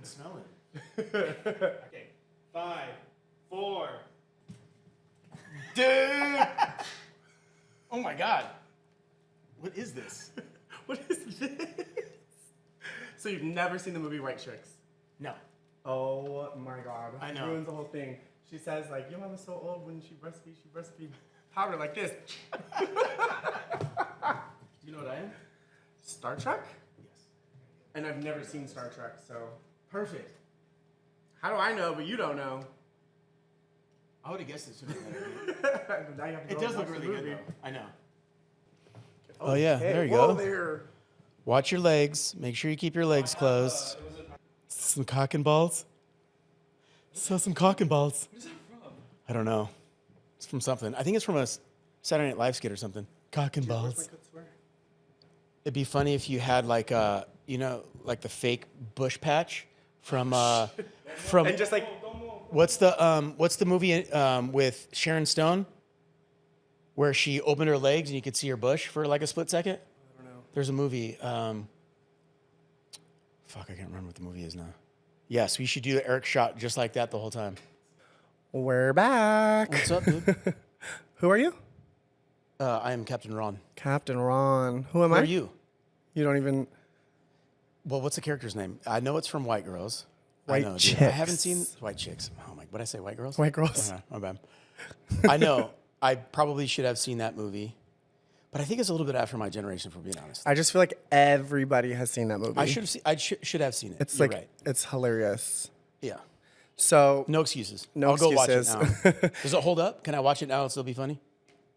can smell it. Okay. 5, 4. Dude! Oh my God. What is this? What is this? So you've never seen the movie White Chicks? No. Oh my God. I know. Ruins the whole thing. She says like, your mom was so old when she breastfeeds powder like this. Do you know what I am? Star Trek? Yes. And I've never seen Star Trek, so. Perfect. How do I know, but you don't know? I would have guessed it sooner than Now you have to It go does watch look the really good movie. though. I know. Oh yeah, Hey, there you whoa go. There. Watch your legs. Make sure you keep your legs closed. Some cock and balls. So some cock and balls. What is that from? I don't know. It's from something. I think it's from a Saturday Night Live skit or something. Cock and balls. It'd be funny if you had like like the fake bush patch from And just like, what's the movie with Sharon Stone where she opened her legs and you could see her bush for like a split second? I don't know. There's a movie. Fuck, I can't remember what the movie is now. Yes, we should do the Eric shot just like that the whole time. We're back. What's up, dude? Who are you? I am Captain Ron. Captain Ron. Who am I? Who are you? You don't even. Well, what's the character's name? I know it's from White Girls. White I know, dude. Chicks. I haven't seen White Chicks. Oh my! What did I say? White Girls. White Girls. Okay, my bad. I know. I probably should have seen that movie, but I think it's a little bit after my generation, for being honest. I just feel like everybody has seen that movie. I should have seen. Should have seen it. It's You're like right. it's hilarious. Yeah. So No excuses. No I'll go watch it excuses. now. Does it hold up? Can I watch it now and still be funny?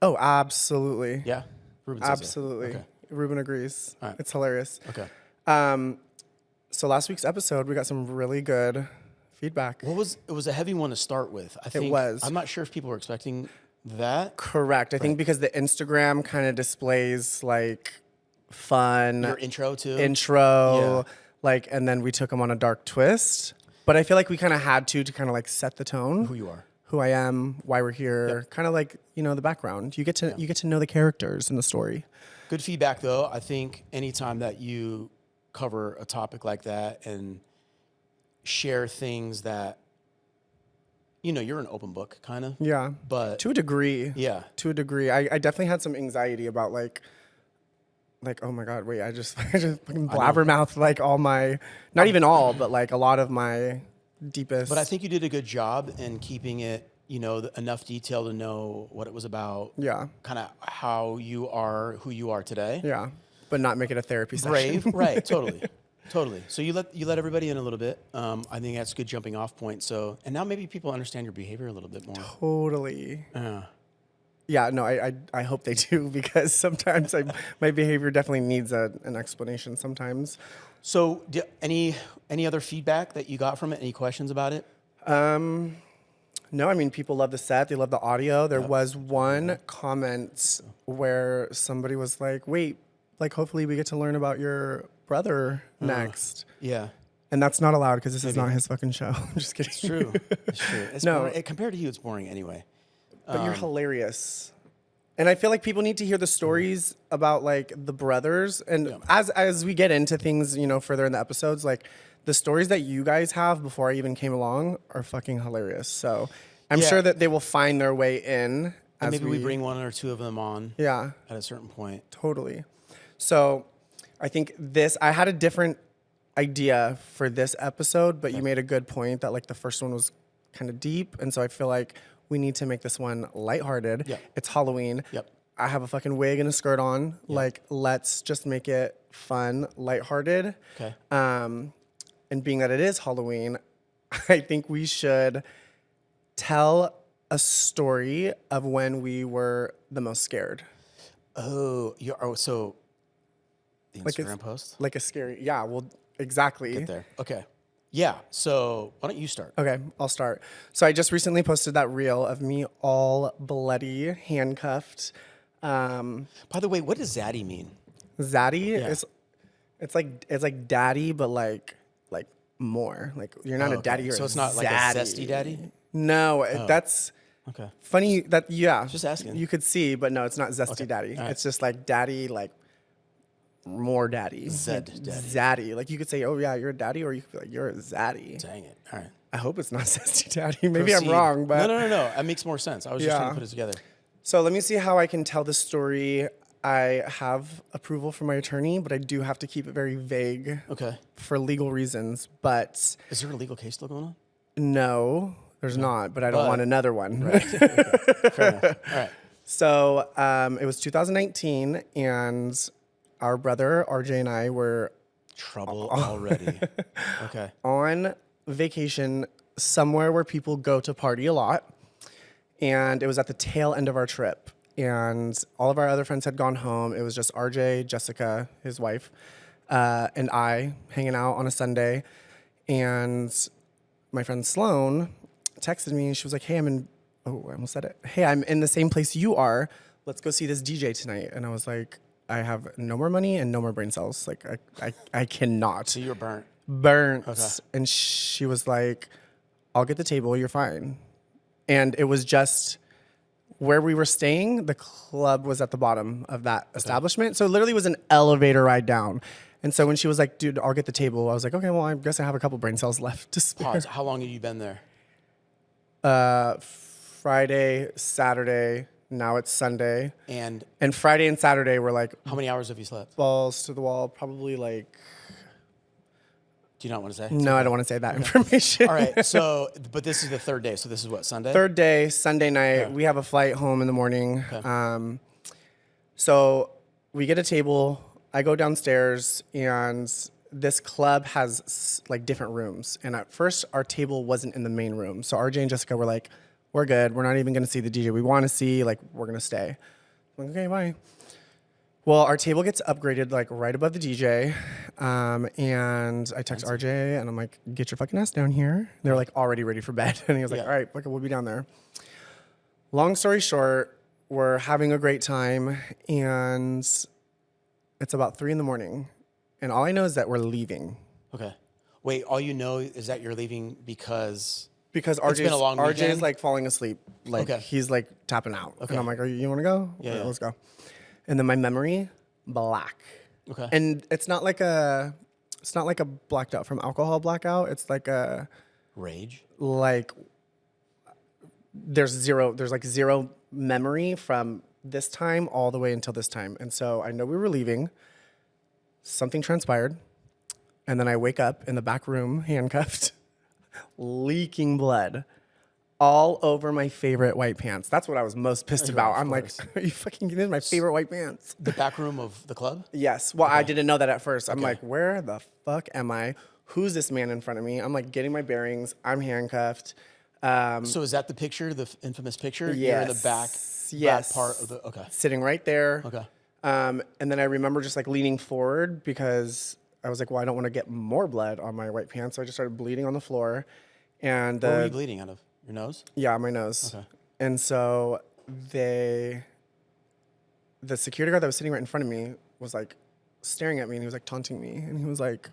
oh, absolutely. Yeah. Ruben says so. Absolutely. Okay. Ruben agrees. All right. It's hilarious. Okay. So last week's episode, we got some really good feedback. It was a heavy one to start with. I think was. I'm not sure if people were expecting that. Correct. I think because the Instagram kind of displays like fun Your intro too. intro, Yeah. like, and then we took them on a dark twist. But I feel like we kind of had to kind of like set the tone. Who you are. Who I am, why we're here, kind of like, the background. You get to know the characters in the story. Good feedback though. I think anytime that you cover a topic like that and share things that you're an open book kind of. Yeah. But To a degree. yeah. To a degree. I definitely had some anxiety about like, oh my God, wait, I just fucking blabbermouth like all my, not even all, but like a lot of my deepest. But I think you did a good job in keeping it, enough detail to know what it was about. Yeah. Kind of how you are, who you are today. Yeah. But not make it a therapy session. Brave, right? Totally. So you let everybody in a little bit. I think that's a good jumping off point. So, and now maybe people understand your behavior a little bit more. Totally. Yeah, no, I hope they do because sometimes my behavior definitely needs an explanation sometimes. So, any other feedback that you got from it? Any questions about it? No, I mean, people love the set. They love the audio. There was one comment where somebody was like, wait, like, hopefully we get to learn about your brother next. Yeah. And that's not allowed because this is not his fucking show. I'm just kidding. It's true. It's true. It's No. boring. Compared to you, it's boring anyway. But you're hilarious. And I feel like people need to hear the stories about like the brothers. And as we get into things, further in the episodes, like the stories that you guys have before I even came along are fucking hilarious. So I'm sure that they will find their way in. And maybe we bring one or two of them on. Yeah. At a certain point. Totally. So I think I had a different idea for this episode, but you made a good point that like the first one was kind of deep. And so I feel like we need to make this one lighthearted. Yep. It's Halloween. Yep. I have a fucking wig and a skirt on. Yep. Like, let's just make it fun, lighthearted. Okay. And being that it is Halloween, I think we should tell a story of when we were the most scared. So the Like Instagram post? Like a scary, yeah, well, exactly. Get there. Okay. Yeah. So why don't you start? Okay, I'll start. So I just recently posted that reel of me all bloody, handcuffed. By the way, what does zaddy mean? Zaddy Yeah. is, it's like daddy, but like more. Like you're not a daddy, you're So a it's not like a zaddy. zesty daddy? No, that's Okay. funny. That Just asking. You could see, but no, it's not zesty Okay. daddy. All right. It's just like daddy, like more daddy. Zed Like, daddy. Zaddy. Like you could say, oh yeah, you're a daddy, or you could be like, you're a zaddy. Dang it. All right. I hope it's not zesty daddy. Maybe Proceed. I'm wrong, but No. That makes more sense. I was just trying to put it together. So let me see how I can tell this story. I have approval from my attorney, but I do have to keep it very vague Okay. for legal reasons. But Is there a legal case still going on? no, there's not, but I don't want another one. Right. Okay. Fair enough. All right. So it was 2019, and our brother, RJ, and I were Trouble already. Okay. on vacation somewhere where people go to party a lot. And it was at the tail end of our trip. And all of our other friends had gone home. It was just RJ, Jessica, his wife, and I hanging out on a Sunday. And my friend Sloan texted me, and she was like, hey, I almost said it. Hey, I'm in the same place you are. Let's go see this DJ tonight. And I was like, I have no more money and no more brain cells. Like, I cannot. So you were burnt. Burnt. Okay. And she was like, I'll get the table. You're fine. And it was just where we were staying. The club was at the bottom of that establishment. So it literally was an elevator ride down. And so when she was like, dude, I'll get the table, I was like, okay, well, I guess I have a couple brain cells left to spare. Pause. How long have you been there? Friday, Saturday, now it's Sunday. And Friday and Saturday were like how many hours have you slept? balls to the wall, probably like, Do you not want to say? no, I don't want to say that information. All right. So, but this is the third day. So this is what, Sunday? Third day, Sunday night, Yeah. we have a flight home in the morning. Okay. So we get a table, I go downstairs, and this club has like different rooms. And at first, our table wasn't in the main room. So RJ and Jessica were like, we're good. We're not even going to see the DJ we want to see. Like, we're going to stay. I'm like, okay, bye. Well, our table gets upgraded like right above the DJ. And I text RJ and I'm like, get your fucking ass down here. They're like already ready for bed. And he was like, all right, fuck it, we'll be down there. Long story short, we're having a great time. And it's about 3 a.m. And all I know is that we're leaving. Okay. Wait, all you know is that you're leaving because Because It's been a long RJ weekend? is like falling asleep. Like Okay. he's like tapping out. Okay. And I'm like, you want to go? Yeah, All right, yeah. let's go. And then my memory, black. Okay. And it's not like a blacked out from alcohol blackout. It's like Rage. there's like zero memory from this time all the way until this time. And so I know we were leaving. Something transpired. And then I wake up in the back room, handcuffed, leaking blood all over my favorite white pants. That's what I was most pissed about. I'm like, are you fucking kidding me? My favorite white pants. The back room of the club? Yes. Well, I didn't know that at first. I'm like, where the fuck am I? Who's this man in front of me? I'm like getting my bearings. I'm handcuffed. So is that the picture, the infamous picture? You're in the back part of the, okay. Sitting right there. Okay. And then I remember just like leaning forward because I was like, well, I don't want to get more blood on my white pants. So I just started bleeding on the floor. And What were you bleeding out of? Your nose? yeah, my nose. Okay. And so the security guard that was sitting right in front of me was like staring at me and he was like taunting me. And he was like,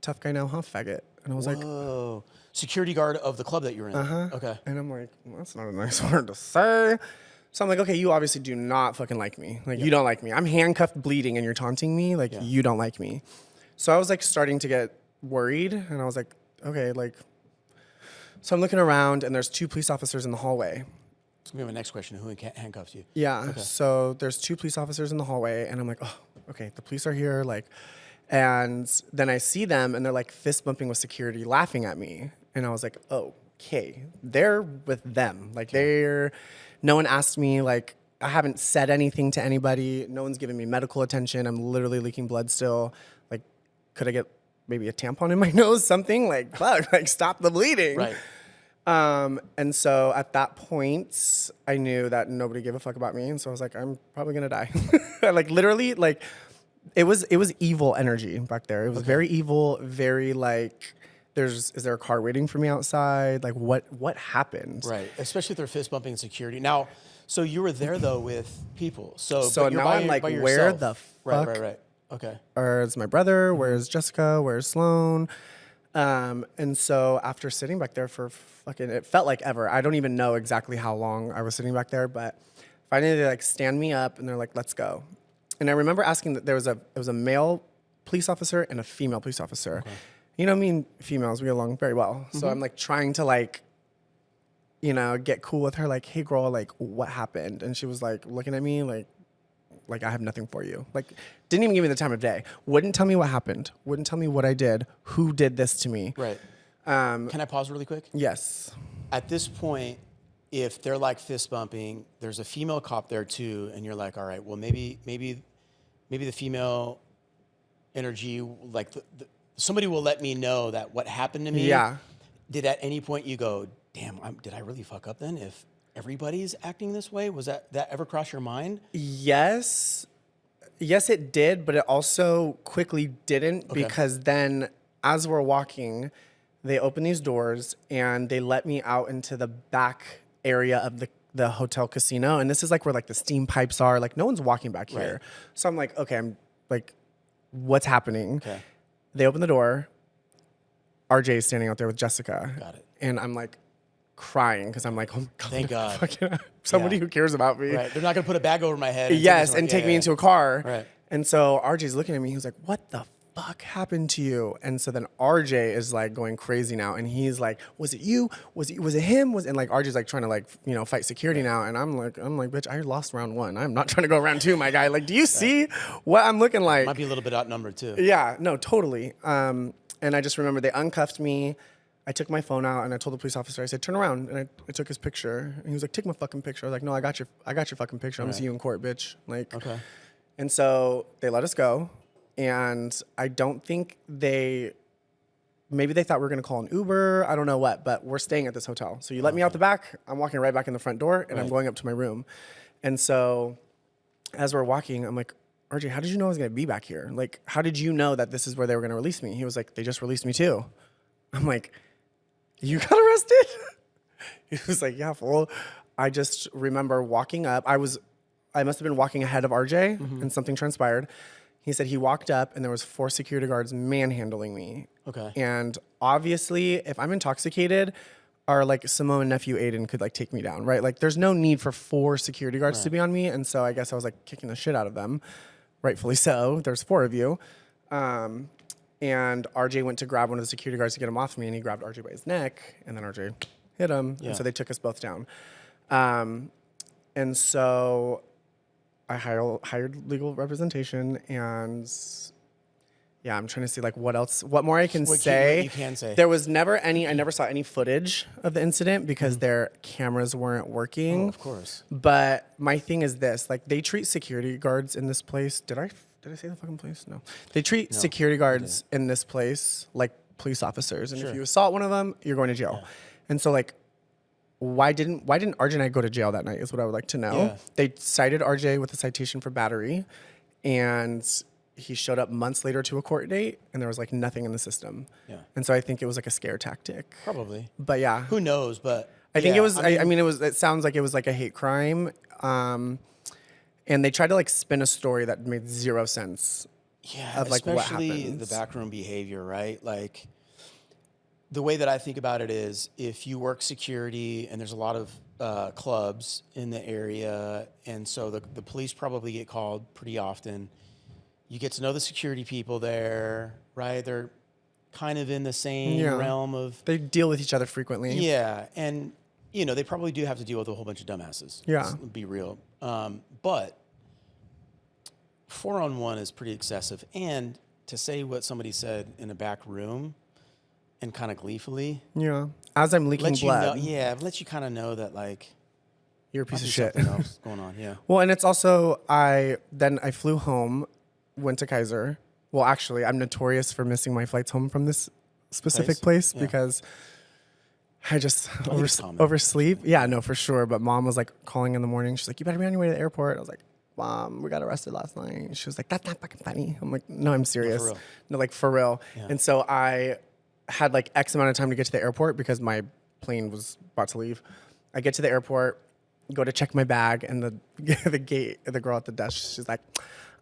tough guy now, huh, faggot? And I was like, Whoa. Security guard of the club that you were in? Uh-huh. Okay. and I'm like, well, that's not a nice word to say. So I'm like, okay, you obviously do not fucking like me. Like, you don't like me. I'm handcuffed bleeding and you're taunting me. Like, you don't like me. So I was like starting to get worried. And I was like, okay, like, so I'm looking around and there's 2 police officers in the hallway. It's going to be my next question. Who handcuffs you? Yeah. Okay. So there's 2 police officers in the hallway and I'm like, oh, okay, the police are here. Like, and then I see them and they're like fist bumping with security, laughing at me. And I was like, oh, okay, they're with them. Like no one asked me, like, I haven't said anything to anybody. No one's giving me medical attention. I'm literally leaking blood still. Like, could I get maybe a tampon in my nose, something? Like, fuck, like stop the bleeding. Right. And so at that point, I knew that nobody gave a fuck about me. And so I was like, I'm probably gonna die. Like literally, like it was evil energy back there. It was very evil, very like, is there a car waiting for me outside? Like what happened? Right. Especially if they're fist bumping security. Now, so you were there though with people. So So but you're now I'm by like, by where yourself. the fuck? Right. Okay. Where's my brother? Where's Jessica? Where's Sloan? And so after sitting back there for fucking, it felt like ever. I don't even know exactly how long I was sitting back there, but finally they like stand me up and they're like, let's go. And I remember asking that there was a male police officer and a female police officer. Okay. You know, me and females, we get along very well. So I'm like trying to like, you know, get cool with her. Like, hey girl, like what happened? And she was like looking at me like I have nothing for you. Like, didn't even give me the time of day. Wouldn't tell me what happened. Wouldn't tell me what I did. Who did this to me? Right. Can I pause really quick? Yes. At this point, if they're like fist bumping, there's a female cop there too, and you're like, all right, well maybe the female energy, like somebody will let me know that what happened to me. Yeah. Did at any point you go, damn, did I really fuck up then? If everybody's acting this way, was that ever cross your mind? Yes, it did, but it also quickly didn't because then as we're walking, they open these doors and they let me out into the back area of the hotel casino. And this is like where like the steam pipes are. Like no one's walking back here. Right. So I'm like, okay, I'm like, what's happening? Okay. They open the door. RJ is standing out there with Jessica. Got it. And I'm like crying because I'm like, oh my God. Thank God. Fucking somebody who cares about me. Right. They're not going to put a bag over my head. And take me into a car. Right. And so RJ's looking at me. He was like, what the fuck happened to you? And so then RJ is like going crazy now. And he's like, was it you? Was it him? And like RJ's like trying to like, you know, fight security now. And I'm like, bitch, I lost round 1. I'm not trying to go round 2, my guy. Like, do you see what I'm looking like? Might be a little bit outnumbered too. Yeah, no, totally. And I just remember they uncuffed me. I took my phone out and I told the police officer, I said, turn around. And I took his picture. And he was like, take my fucking picture. I was like, no, I got your fucking picture. I'm gonna see you in court, bitch. Like, Okay. And so they let us go. And I don't think maybe they thought we were gonna call an Uber. I don't know what, but we're staying at this hotel. So you let me out the back. I'm walking right back in the front door and I'm going up to my room. And so as we're walking, I'm like, RJ, how did you know I was gonna be back here? Like, how did you know that this is where they were gonna release me? He was like, they just released me too. I'm like, you got arrested? He was like, yeah, fool. I just remember walking up. I must have been walking ahead of RJ and something transpired. He said he walked up and there was 4 security guards manhandling me. Okay. And obviously, if I'm intoxicated, our like Simone nephew Aiden could like take me down, right? Like there's no need for 4 security guards to be on me. And so I guess I was like kicking the shit out of them. Rightfully so. There's 4 of you. And RJ went to grab one of the security guards to get him off me, and he grabbed RJ by his neck, and then RJ hit him, and so they took us both down. And so I hired legal representation, and yeah, I'm trying to see like what more I can say. What you can say. There was I never saw any footage of the incident because their cameras weren't working. Oh, of course. But my thing is this, like they treat security guards in this place. Did I say the fucking place? No. They treat security guards in this place like police officers. And if you assault one of them, you're going to jail. Yeah. And so like, why didn't RJ and I go to jail that night is what I would like to know. Yeah. They cited RJ with a citation for battery, and he showed up months later to a court date, and there was like nothing in the system. Yeah. And so I think it was like a scare tactic. Probably. But yeah. Who knows? But I think it was, it sounds like it was like a hate crime. And they tried to like spin a story that made 0 sense. Yeah, of like what especially happened. The backroom behavior, right? Like the way that I think about it is if you work security and there's a lot of clubs in the area, and so the police probably get called pretty often. You get to know the security people there, right? They're kind of in the same realm of... They deal with each other frequently. Yeah, and you know, they probably do have to deal with a whole bunch of dumbasses. Yeah. Let's be real. But 4-on-1 is pretty excessive. And to say what somebody said in a back room and kind of gleefully. Yeah. As I'm leaking blood. It lets you kind of know that like you're a piece of shit. Something else going on. Yeah. Well, and it's also, I flew home, went to Kaiser. Well, actually, I'm notorious for missing my flights home from this specific place because I just oversleep. Yeah, no, for sure. But mom was like calling in the morning. She's like, you better be on your way to the airport. I was like, Mom, we got arrested last night. She was like, that's not fucking funny. I'm like, no, I'm serious. No, for real. No, like for real. Yeah. And so I had like X amount of time to get to the airport because my plane was about to leave. I get to the airport, go to check my bag, and the girl at the desk, she's like,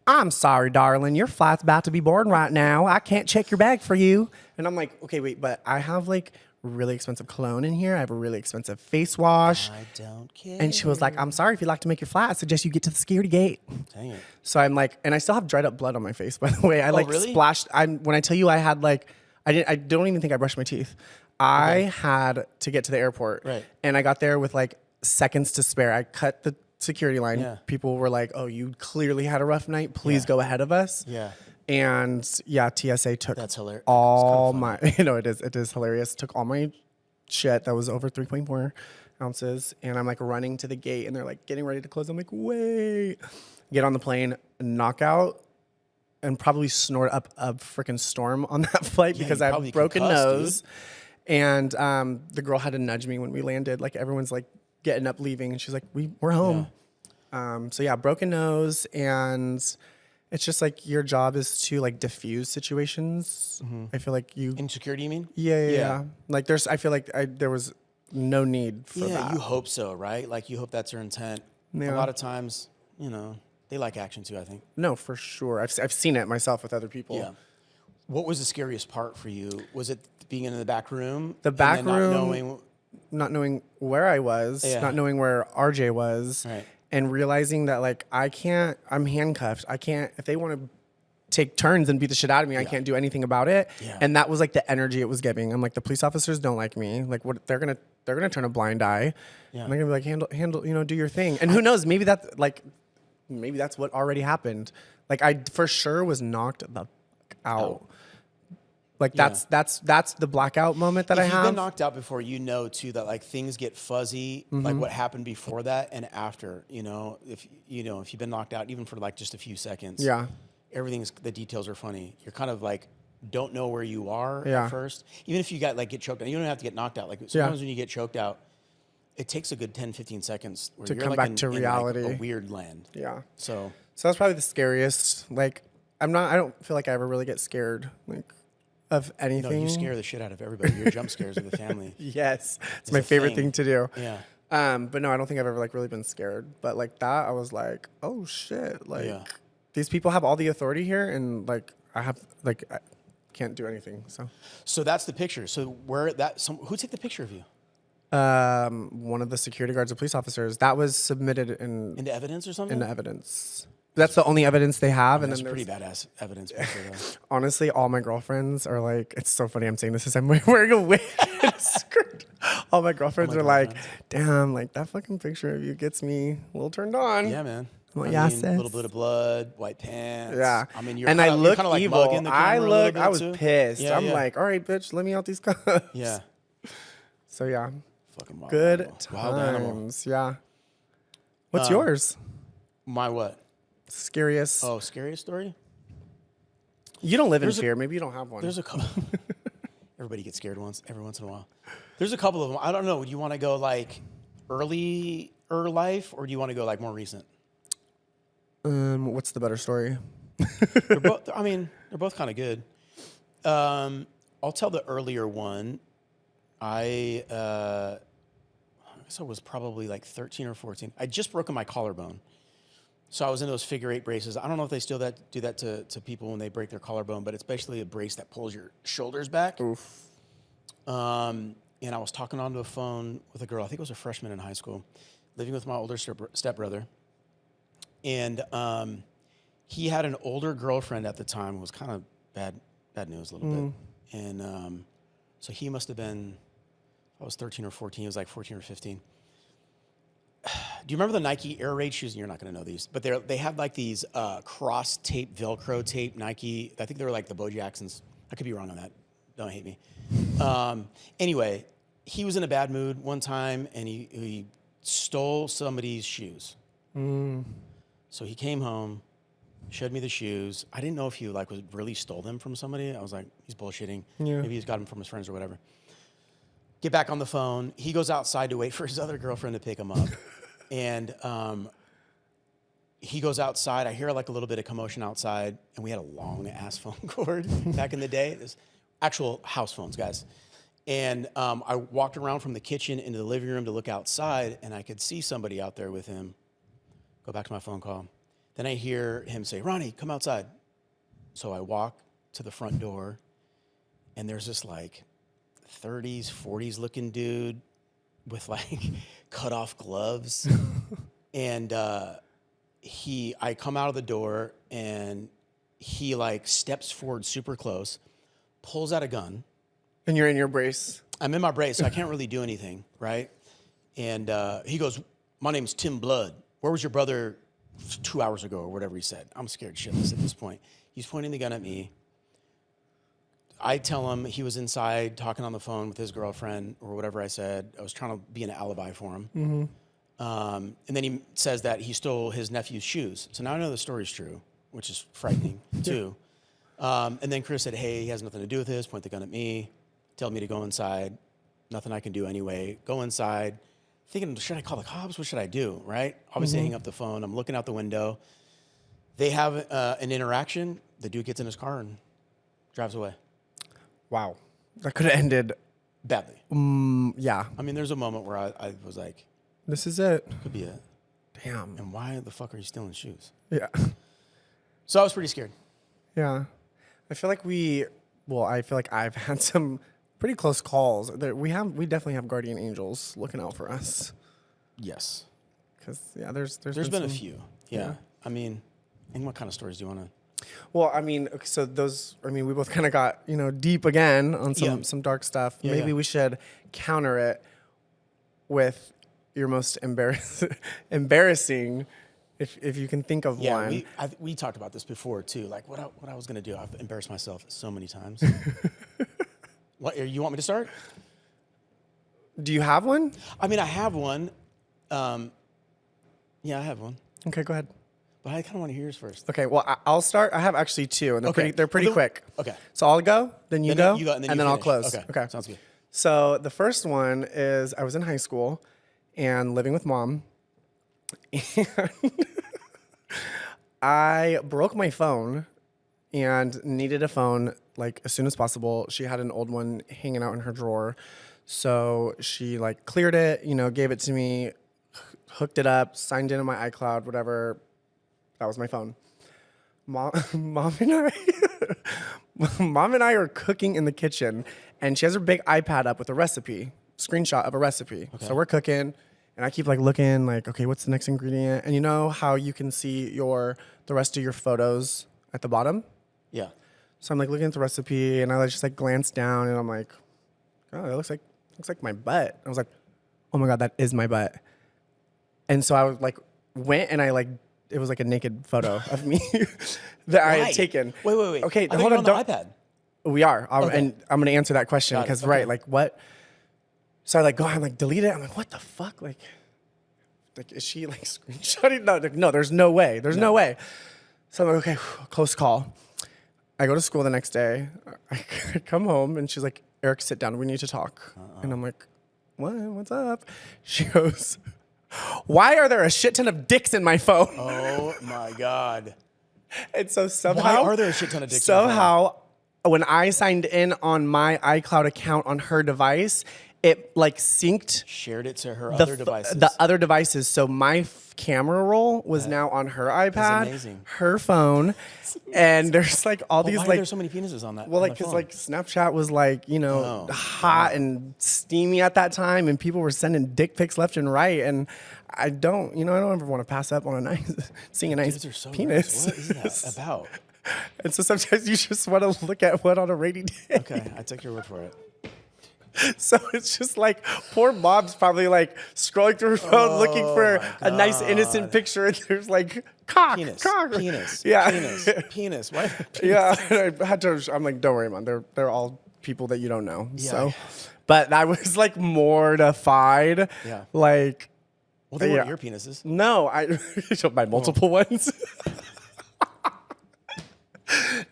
I'm sorry, darling. Your flight's about to be boarding right now. I can't check your bag for you. And I'm like, okay, wait, but I have like really expensive cologne in here. I have a really expensive face wash. I don't care. And she was like, I'm sorry, if you'd like to make your flat, I suggest you get to the security gate. Dang it. So I'm like, and I still have dried up blood on my face, by the way. I really? splashed. When I tell you I had like, I don't even think I brushed my teeth. I had to get to the airport. Right. And I got there with like seconds to spare. I cut the security line. Yeah. People were like, oh, you clearly had a rough night. Please go ahead of us. Yeah. And yeah, TSA took That's hilarious. all my, it is hilarious. Took all my shit that was over 3.4 ounces. And I'm like running to the gate and they're like getting ready to close. I'm like, wait, get on the plane, knockout, and probably snort up a freaking storm on that flight because I have a broken nose. Dude. And the girl had to nudge me when we landed. Like everyone's like getting up, leaving. And she's like, we're home. Yeah. So yeah, broken nose. And it's just like your job is to like diffuse situations. I feel like you In security, you mean? Yeah. Like I feel like there was no need for that. Yeah, you hope so, right? Like you hope that's their intent. Yeah. A lot of times, they like action too, I think. No, for sure. I've seen it myself with other people. Yeah. What was the scariest part for you? Was it being in the back room? The back and room, not knowing where I was, not knowing where RJ was, and realizing that like I'm handcuffed. I can't, if they want to take turns and beat the shit out of me, I can't do anything about it. Yeah. And that was like the energy it was giving. I'm like, the police officers don't like me. Like what they're gonna turn a blind eye. Yeah. And they're gonna be like, handle, do your thing. And who knows, maybe that's what already happened. Like I for sure was knocked the fuck out. Like that's the blackout moment that I have. If you've been knocked out before, too that like things get fuzzy, like what happened before that and after. If you've been knocked out even for like just a few seconds, the details are funny. You're kind of like don't know where you are at first. Even if you get choked out, you don't have to get knocked out. Like sometimes when you get choked out, it takes a good 10, 15 seconds where to you're come like back to reality. in like a weird land. Yeah. So that's probably the scariest. Like I don't feel like I ever really get scared. Like. Of anything. No, you scare the shit out of everybody. Your jump scares of the family. Yes. It's my favorite thing to do. Yeah. But no, I don't think I've ever like really been scared. But like that, I was like, oh shit. Like these people have all the authority here and like I can't do anything. So that's the picture. So who took the picture of you? One of the security guards or police officers. That was submitted into evidence or something? Into evidence. That's the only evidence they have. And that's pretty badass evidence. Honestly, all my girlfriends are like, it's so funny I'm saying this as I'm wearing a wig and a skirt. All my girlfriends are like, damn, like that fucking picture of you gets me a little turned on. Yeah, man. I'm like, yeah, sis. A little bit of blood, white pants. Yeah. I mean, I look like evil. I was too. pissed. Yeah, I'm like, all right, bitch, let me out these cups. Yeah. So yeah. Fucking wild good animal. times. Wild animal. Yeah. What's yours? My what? Scariest. Oh, scariest story? You don't live in fear. Maybe you don't have one. There's a couple. Everybody gets scared every once in a while. There's a couple of them. I don't know. Do you want to go like early life or do you want to go like more recent? What's the better story? They're both kind of good. I'll tell the earlier one. I guess I was probably like 13 or 14. I'd just broken my collarbone. So I was in those figure 8 braces. I don't know if they still do that to people when they break their collarbone, but it's basically a brace that pulls your shoulders back. Oof. And I was talking on the phone with a girl. I think it was a freshman in high school, living with my older stepbrother. And he had an older girlfriend at the time who was kind of bad news a little bit. And so he must have been, I was 13 or 14. He was like 14 or 15. Do you remember the Nike Air Raid shoes? And you're not going to know these, but they had like these cross tape, Velcro tape Nike. I think they were like the Bo Jacksons. I could be wrong on that. Don't hate me. Anyway, he was in a bad mood one time, and he stole somebody's shoes. So he came home, showed me the shoes. I didn't know if he like really stole them from somebody. I was like, he's bullshitting. Yeah. Maybe he's got them from his friends or whatever. Get back on the phone. He goes outside to wait for his other girlfriend to pick him up. And he goes outside. I hear like a little bit of commotion outside. And we had a long ass phone cord back in the day. There's actual house phones, guys. And I walked around from the kitchen into the living room to look outside. And I could see somebody out there with him. Go back to my phone call. Then I hear him say, Ronnie, come outside. So I walk to the front door. And there's this like 30s, 40s looking dude with like cut off gloves. And I come out of the door and he like steps forward super close, pulls out a gun. And you're in your brace. I'm in my brace, so I can't really do anything, right? And he goes, my name's Tim Blood. Where was your brother 2 hours ago or whatever he said? I'm scared shitless at this point. He's pointing the gun at me. I tell him he was inside talking on the phone with his girlfriend or whatever I said. I was trying to be an alibi for him. And then he says that he stole his nephew's shoes. So now I know the story's true, which is frightening too. And then Chris said, hey, he has nothing to do with this. Point the gun at me. Tell me to go inside. Nothing I can do anyway. Go inside. Thinking, should I call the cops? What should I do, right? Obviously, hang up the phone. I'm looking out the window. They have an interaction. The dude gets in his car and drives away. Wow. That could have ended badly. Yeah. I mean, there's a moment where I was like, this is it. could be it. Damn. And why the fuck are you stealing shoes? Yeah. So I was pretty scared. Yeah. I feel like I feel like I've had some pretty close calls. We definitely have guardian angels looking out for us. Yes. Because, yeah, there's been a few. Yeah. I mean, and what kind of stories do you want to? Well, I mean, so we both kind of got, deep again on some dark stuff. Yeah, Maybe we should counter it with your most embarrassing, if you can think of one. We talked about this before too. Like what I was going to do. I've embarrassed myself so many times. What, you want me to start? Do you have one? I mean, I have one. Yeah, I have one. Okay, go ahead. But I kind of want to hear yours first. Okay, well, I'll start. I have actually two, and they're pretty quick. Okay. So I'll go, then you go, and then I'll finish. close. Okay. Sounds good. So the first one is I was in high school and living with mom, and I broke my phone and needed a phone like as soon as possible. She had an old one hanging out in her drawer, so she like cleared it, gave it to me, hooked it up, signed in on my iCloud, whatever. That was my phone. Mom and I are cooking in the kitchen, and she has her big iPad up with a recipe, screenshot of a recipe. Okay. So we're cooking, and I keep like looking, like, okay, what's the next ingredient? And you know how you can see the rest of your photos at the bottom? Yeah. So I'm like looking at the recipe, and I just like glance down, and I'm like, oh, it looks like my butt. I was like, oh my God, that is my butt. And so I was like, went and I like. It was like a naked photo of me that I had taken. Wait. Okay, hold on. The iPad. We are, Okay. and I'm gonna answer that question because like what? So I like go, I'm like delete it. I'm like, what the fuck? Like is she like screenshotting? No, there's no way. There's no way. So I'm like, okay, close call. I go to school the next day. I come home and she's like, Eric, sit down. We need to talk. And I'm like, what? What's up? She goes, why are there a shit ton of dicks in my phone? Oh my God. And so somehow. Why are there a shit ton of dicks somehow, when I signed in on my iCloud account on her device, it like synced. Shared it to her other devices. The other devices. So my camera roll was now on her iPad, her phone, and there's like all these why like. Are there so many penises on that? Well, like because like Snapchat was like hot and steamy at that time, and people were sending dick pics left and right, and I don't ever want to pass up on seeing a nice penis. What is that about? And so sometimes you just want to look at one on a rainy day. Okay, I take your word for it. So it's just like poor mom's probably like scrolling through her phone looking for a nice innocent picture, and there's like cock, penis. Yeah, penis. Why? Yeah, I had to. I'm like, don't worry, man. They're all people that you don't know. Yeah. So, but I was like mortified. Yeah. Like, well, they weren't your penises. No, my multiple ones.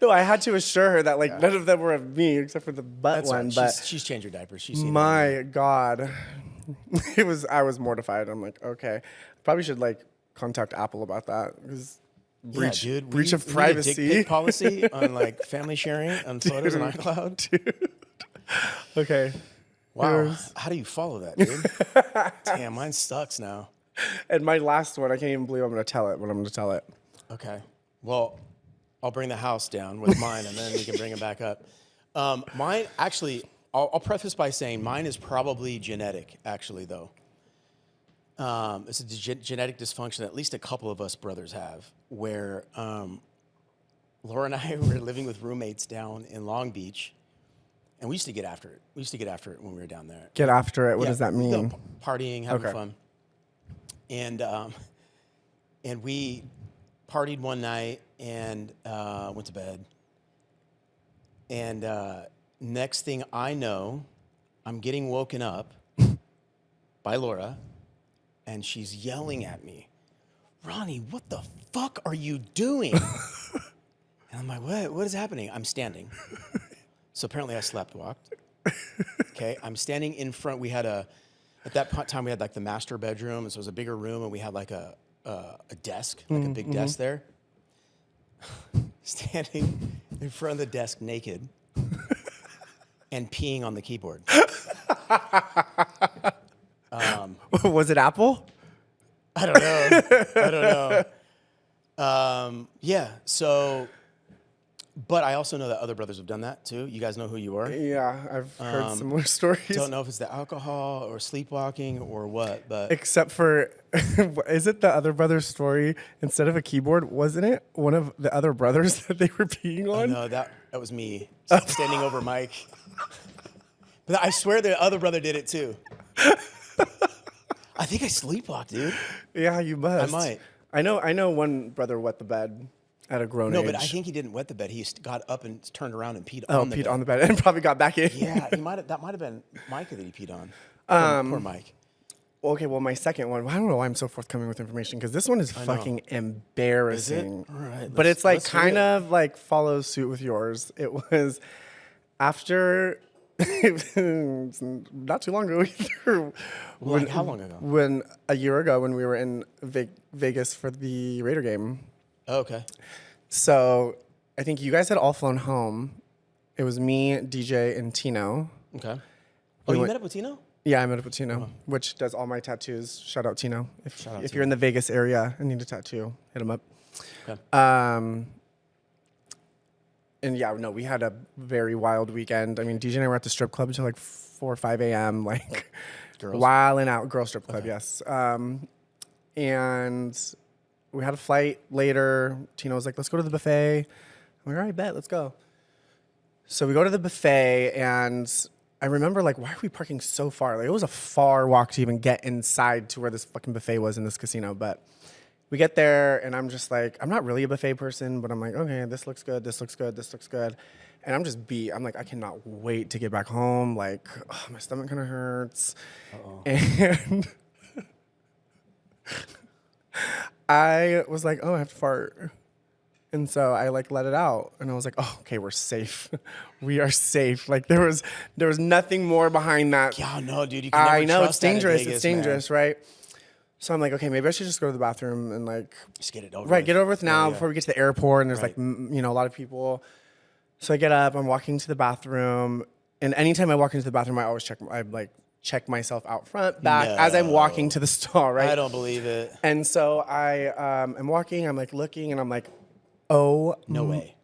No, I had to assure her that like none of them were of me except for the butt one. Right. But she's changed her diapers. She's seen my God, I was mortified. I'm like, okay, probably should like contact Apple about that because breach of privacy. We need a dick pic policy on like family sharing on photos on iCloud. Dude. Okay. Wow. How do you follow that, dude? Damn, mine sucks now. And my last one, I can't even believe I'm going to tell it when I'm going to tell it. Okay. Well, I'll bring the house down with mine, and then we can bring it back up. Mine, actually, I'll preface by saying mine is probably genetic, actually, though. It's a genetic dysfunction that at least a couple of us brothers have, where Laura and I were living with roommates down in Long Beach, and we used to get after it. We used to get after it when we were down there. Get after it. What does that mean? Partying, having fun. And we partied one night and went to bed. And next thing I know, I'm getting woken up by Laura, and she's yelling at me, Ronnie, what the fuck are you doing? And I'm like, what is happening? I'm standing. So apparently I slept walked. Okay, I'm standing in front. We had at that time we had like the master bedroom, and so it was a bigger room, and we had like a desk, like a big desk there. Standing in front of the desk naked and peeing on the keyboard. Was it Apple? I don't know. Yeah. So, but I also know that other brothers have done that too. You guys know who you are. Yeah, I've heard similar stories. Don't know if it's the alcohol or sleepwalking or what, but except for, is it the other brother's story? Instead of a keyboard, wasn't it one of the other brothers that they were peeing on? No, that was me standing over Mike. But I swear the other brother did it too. I think I sleepwalked, dude. Yeah, you must. I might. I know one brother wet the bed at a grown age. No, but I think he didn't wet the bed. He got up and turned around and peed on the bed. Peed on the bed and probably got back in. Yeah, that might have been Micah that he peed on. Poor Mike. Okay, well, my second one, I don't know why I'm so forthcoming with information, because this one is fucking embarrassing. Is it? All right. But it's like kind of like follows suit with yours. It was after, not too long ago either. Like how long ago? A year ago when we were in Vegas for the Raider game. Oh, okay. So I think you guys had all flown home. It was me, DJ, and Tino. Okay. Oh, you met up with Tino? Yeah, I met up with Tino, which does all my tattoos. Shout out Tino. If you're in the Vegas area and need a tattoo, hit him up. Okay. And yeah, no, we had a very wild weekend. I mean, DJ and I were at the strip club until like 4 or 5 a.m. Like, wilding out. Girl strip club, yes. And we had a flight later. Tino was like, let's go to the buffet. I'm like, all right, bet, let's go. So we go to the buffet, and I remember, like, why are we parking so far? Like, it was a far walk to even get inside to where this fucking buffet was in this casino. But we get there, and I'm just like, I'm not really a buffet person, but I'm like, okay, this looks good, this looks good, this looks good. And I'm just beat. I'm like, I cannot wait to get back home. Like, oh, my stomach kind of hurts. And I was like, oh, I have to fart. And so I like let it out, and I was like, oh, okay, we're safe. We are safe. Like there was nothing more behind that. Yeah, no, dude, you can never I know, trust it's dangerous. Vegas, it's dangerous, man. Right? So I'm like, okay, maybe I should just go to the bathroom and like just get it over. Right, get over with now before we get to the airport, and there's like a lot of people. So I get up, I'm walking to the bathroom, and anytime I walk into the bathroom, I always check myself out front, back, as I'm walking to the stall, right? I don't believe it. And so I am walking, I'm like looking, and I'm like, oh, no way.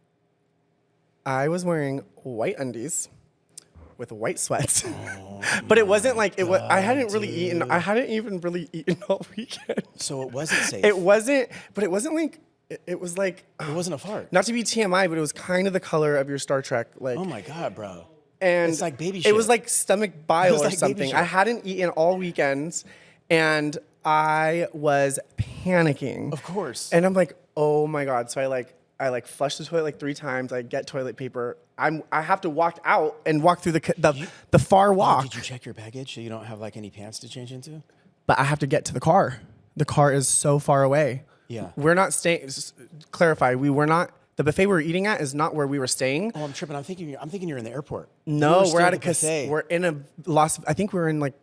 I was wearing white undies with white sweats. But it wasn't like it was. I hadn't really eaten. I hadn't even really eaten all weekend. So it wasn't safe. It wasn't, but it wasn't like it was like it wasn't a fart. Not to be TMI, but it was kind of the color of your Star Trek. Like, oh my god, bro. And it's like baby shit. It was like stomach bile or like something. I hadn't eaten all weekend, and I was panicking. Of course. And I'm like, oh my god. So I flush the toilet like 3 times. I get toilet paper. I have to walk out and walk through the far walk. Did you check your baggage so you don't have like any pants to change into? But I have to get to the car. The car is so far away. Yeah. We're not staying. Clarify. We were not. The buffet we were eating at is not where we were staying. Oh, I'm tripping. I'm thinking you're in the airport. No, we're at a casino. We're in a I think we're in like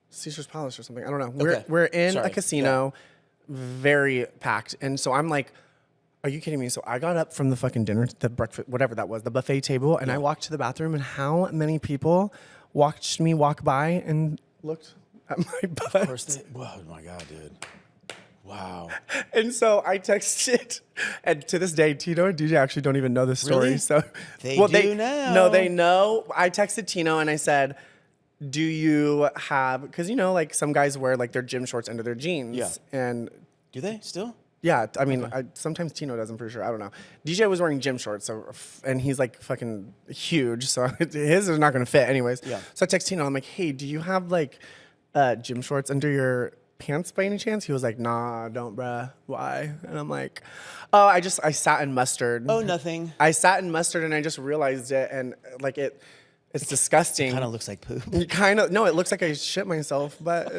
Caesar's Palace or something. I don't know. Okay. We're in a casino, very packed, and so I'm like, are you kidding me? So I got up from the fucking dinner, the breakfast, whatever that was, the buffet table, and I walked to the bathroom, and how many people watched me walk by and looked at my butt? Of course oh my god, dude. Wow. And so I texted, and to this day, Tino and DJ actually don't even know this story. Really? So They do now. No, they know. I texted Tino and I said, "Do you have?" Because like some guys wear like their gym shorts under their jeans. Yeah. And Do they still? yeah, I mean, sometimes Tino does. I'm pretty sure. I don't know. DJ was wearing gym shorts, and he's like fucking huge, so his is not gonna fit anyways. Yeah. So I text Tino. I'm like, "Hey, do you have like gym shorts under your pants by any chance?" He was like, "Nah, don't, bruh. Why?" And I'm like, "Oh, I sat in mustard." Oh, nothing. I sat in mustard and I just realized it, and like it's disgusting. Kind of looks like poop. No, it looks like I shit myself, but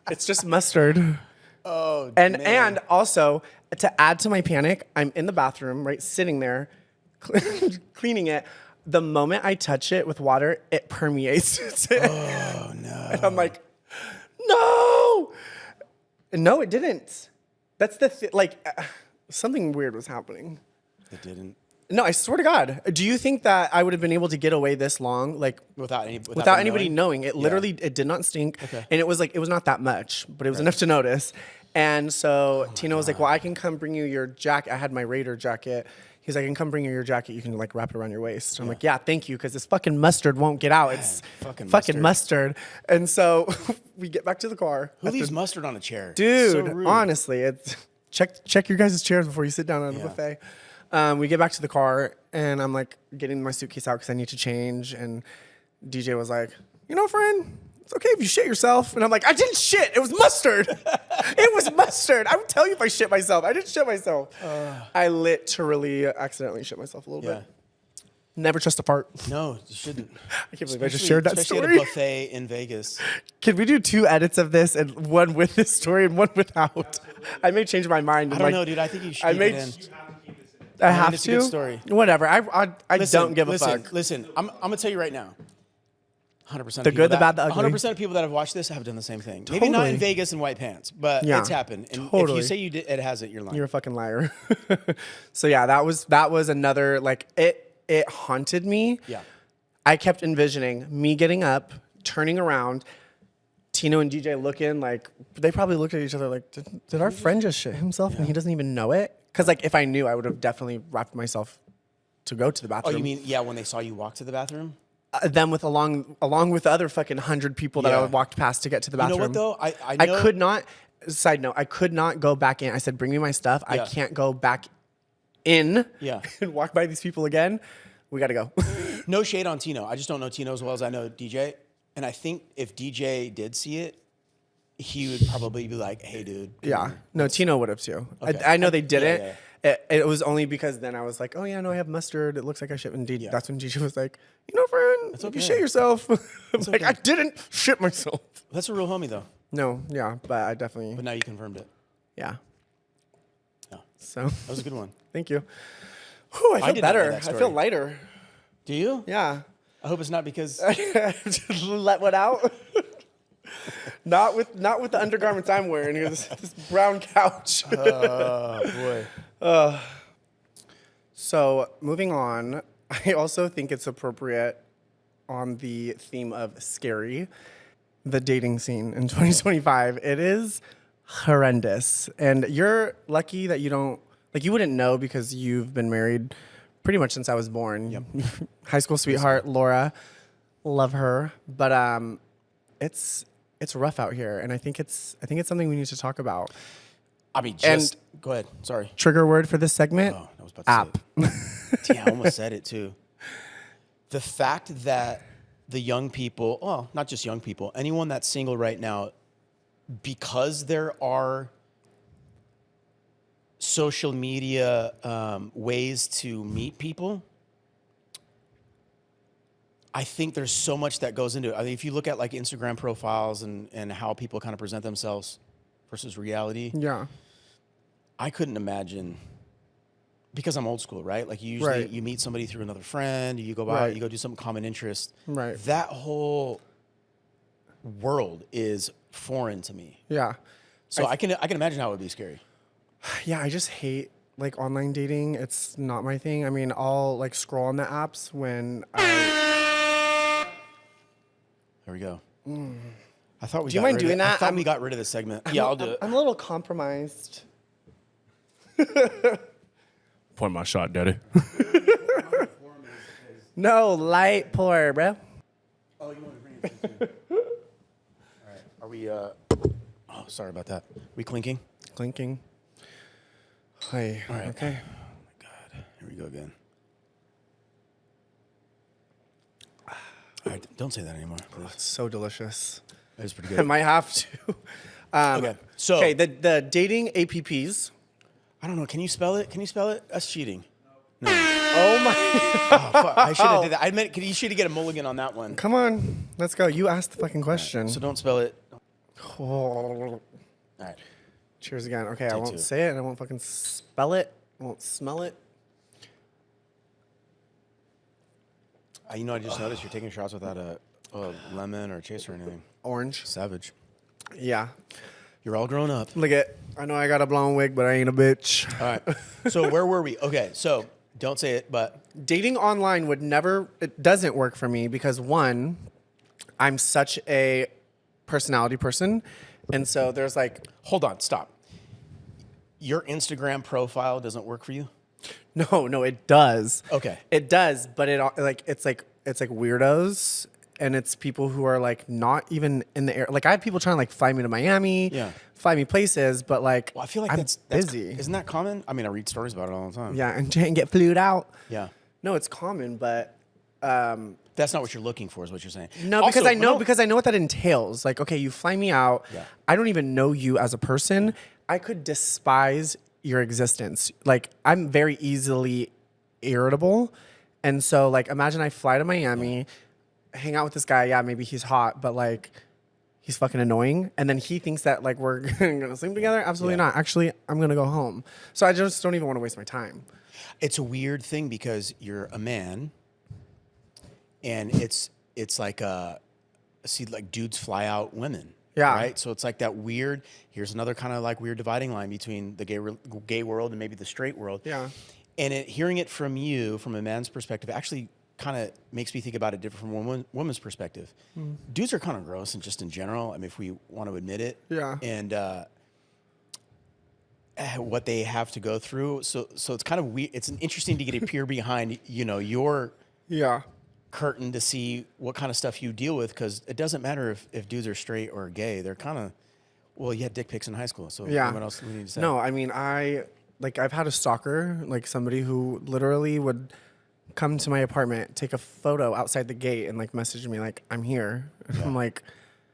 it's just mustard. Oh, And man. and also to add to my panic, I'm in the bathroom, right, sitting there, cleaning it. The moment I touch it with water, it permeates. Oh, no. And I'm like, no. And no, it didn't. That's the something weird was happening. It didn't. No, I swear to God. Do you think that I would have been able to get away this long, like Without without anybody knowing? It literally, it did not stink, Okay. and it was not that much, but it was enough to notice. And so Tino was like, "Well, I can come bring you your jacket." I had my Raider jacket. He's like, "I can come bring you your jacket. You can like wrap it around your waist." I'm like, "Yeah, thank you," because this fucking mustard won't get out. It's fucking mustard. And so we get back to the car. Who leaves mustard on a chair? Dude, So rude. honestly, it's check your guys' chairs before you sit down at a buffet. We get back to the car, and I'm like getting my suitcase out because I need to change. And DJ was like, "Friend, it's okay if you shit yourself." And I'm like, "I didn't shit. It was mustard. It was mustard. I would tell you if I shit myself. I didn't shit myself." I literally accidentally shit myself a little bit. Never trust a fart. No, you shouldn't. I can't believe I just shared that Especially story. at a buffet in Vegas. Can we do 2 edits of this, and one with this story and one without? I may change my mind. I don't know, dude. I think you should I keep may- it in. I have it's to. a good story. Whatever. I don't give a listen, fuck. Listen, I'm gonna tell you right now. 100%. The good, the bad, the ugly. 100% of people that have watched this have done the same thing. Maybe not in Totally. Vegas in white pants, but Yeah, it's happened. And if totally. you say you did, it hasn't. You're lying. You're a fucking liar. So yeah, that was another like it haunted me. Yeah. I kept envisioning me getting up, turning around, Tino and DJ looking like they probably looked at each other like, did our friend just shit himself and he doesn't even know it? Because like if I knew, I would have definitely wrapped myself to go to the Oh, bathroom. you mean when they saw you walk to the bathroom? Them with along with the other fucking 100 people that I Yeah. walked past to get to the You know bathroom. what though? I I know, could not. Side note: I could not go back in. I said, "Bring me my stuff." I Yeah. can't go back in. Yeah. And walk by these people again. We got to go. No shade on Tino. I just don't know Tino as well as I know DJ. And I think if DJ did see it, he would probably be like, "Hey, dude." come Yeah. here." No, Tino would have too. Okay. I know they didn't. yeah. It was only because then I was like, "Oh yeah, no, I have mustard. It looks like I shit." And Yeah. that's when DJ was like, "Friend, if okay. you shit yourself." I'm like, okay. I didn't shit myself. That's a real homie though. No, yeah, but I definitely, But now you confirmed it. yeah. No, So that was a good one. thank you. Whew, I feel did not know better. that I feel story. lighter. Do you? Yeah. I hope it's not because Just let one out. not with the undergarments I'm wearing. Here's this brown couch. oh boy. So moving on, I also think it's appropriate on the theme of scary, the dating scene in 2025. It is horrendous, and you're lucky that you don't you wouldn't know because you've been married pretty much since I was born. Yep. High school sweetheart Laura, love her, but it's rough out here, and I think it's something we need to talk about. I mean, just go ahead. Sorry. Trigger word for this segment: Oh, I was about to app. say it. Yeah, I almost said it too. The fact that the young people, well, not just young people, anyone that's single right now, because there are social media ways to meet people, I think there's so much that goes into it. I mean, if you look at like Instagram profiles and how people kind of present themselves versus reality, Yeah. I couldn't imagine, because I'm old school, right? Like you usually Right. you meet somebody through another friend, you go by, Right. you go do some common interest. Right. That whole world is foreign to me. Yeah. So I can imagine how it would be scary. Yeah, I just hate like online dating. It's not my thing. I mean, I'll like scroll on the apps when I There we go. I thought we. Do you got mind rid of doing it. I that? thought we got rid of this segment. Yeah, I'll do it. I'm a little compromised. Point my shot, daddy. No, light pour, bro. Oh, you want to bring it? All right. Are we? Oh, sorry about that. We clinking? Clinking. Hi. All right. Okay. Oh my God. Here we go again. All right. Don't say that anymore, please. It's so delicious. That is pretty I good. might have to. Okay. So. Okay, the dating APPs. I don't know. Can you spell it? Can you spell it? That's cheating. No. Oh my. Oh, fuck. I should have did that. I meant you should get a mulligan on that one. Come on. Let's go. You asked the fucking question. So don't spell it. Oh. All right. Cheers again. Okay, I Take won't two. say it. I won't fucking spell it. I won't smell it. You know, I just noticed you're taking shots without a lemon or a chaser or anything. Orange. Savage. Yeah. You're all grown up. Look at. I know I got a blonde wig, but I ain't a bitch. All right. So where were we? Okay. So don't say it, but Dating online would never. It doesn't work for me because one, I'm such a personality person, and so there's like. hold on. Stop. Your Instagram profile doesn't work for you? No, it does. Okay. It does, but it's like weirdos, and it's people who are like not even in the air. Like I have people trying to like fly me to Miami, Yeah. fly me places, but like Well, I feel like I'm that's busy. Isn't that common? I mean, I read stories about it all the time. Yeah, and get flued out. Yeah. No, it's common, but That's not what you're looking for, is what you're saying. no, Also, because I know what that entails. Like, okay, you fly me out. Yeah. I don't even know you as a person. I could despise your existence. Like, I'm very easily irritable. And so, like, imagine I fly to Miami, hang out with this guy. Yeah, maybe he's hot, but like, he's fucking annoying. And then he thinks that like we're gonna sleep together. Absolutely Yeah. not. Actually, I'm gonna go home. So I just don't even want to waste my time. It's a weird thing because you're a man, and it's like see, like dudes fly out women. Yeah. Right. So it's like that weird. Here's another kind of like weird dividing line between the gay world and maybe the straight world. Yeah. And hearing it from you, from a man's perspective, actually kind of makes me think about it different from a woman's perspective. Dudes are kind of gross, and just in general. I mean, if we want to admit it. Yeah. And what they have to go through. So it's kind of weird. It's interesting to get a peer behind, your Yeah. curtain to see what kind of stuff you deal with, because it doesn't matter if dudes are straight or gay. They're kind of, well, you had dick pics in high school, so Yeah. what else do we need to say? No, I mean, I've had a stalker, like somebody who literally would come to my apartment, take a photo outside the gate, and like message me like, "I'm here." And I'm like,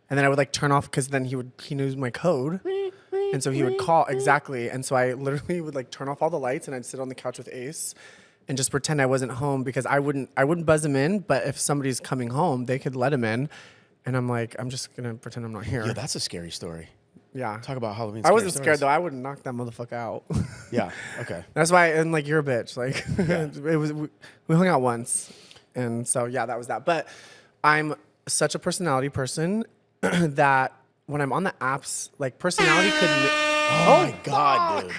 and then I would like turn off because then he knew my code, and so he would call exactly. And so I literally would like turn off all the lights, and I'd sit on the couch with Ace, and just pretend I wasn't home because I wouldn't buzz him in. But if somebody's coming home, they could let him in, and I'm like, I'm just gonna pretend I'm not here. Yeah, that's a scary story. Yeah. Talk about Halloween. I wasn't scary scared though. stories. I would knock that motherfucker out. Yeah. Okay. That's why, and like you're a bitch. Like we hung out once, and so yeah, that was that. But I'm such a personality person that when I'm on the apps, like personality could. Oh my God, dude.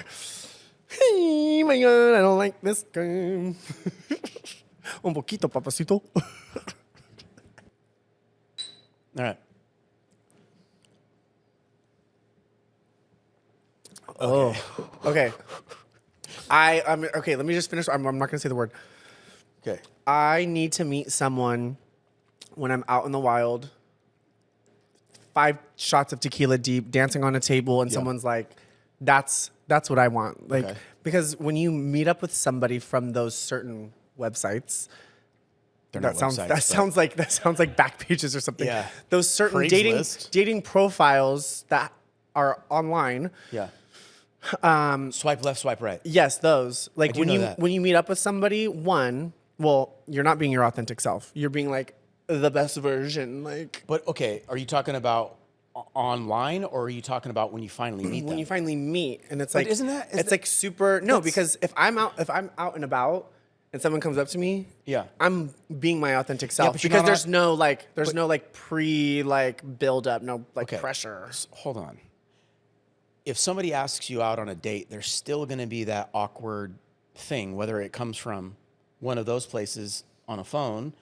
Hey, my God, I don't like this game. Un poquito, papacito. All right. Oh, okay. I'm okay. Let me just finish. I'm not gonna say the word. Okay. I need to meet someone when I'm out in the wild, 5 shots of tequila deep, dancing on a table, and someone's like, "That's what I want." Like, Okay. because when you meet up with somebody from those certain websites, They're that not sounds websites, that sounds like Backpages or something. Yeah. Those certain Craigslist. dating profiles that are online. Yeah. Swipe left, swipe right. Yes, those. Like do when know you that. when you meet up with somebody, well, you're not being your authentic self. You're being like the best version. Like But okay, are you talking about online, or are you talking about when you finally meet when them? you finally meet, and it's But like isn't that- it's like super no, that's- because if I'm out and about and someone comes up to me, Yeah. I'm being my authentic self but you're because not there's on- no pre build up, no like Okay. pressure. Hold on. If somebody asks you out on a date, there's still going to be that awkward thing, whether it comes from one of those places on a phone,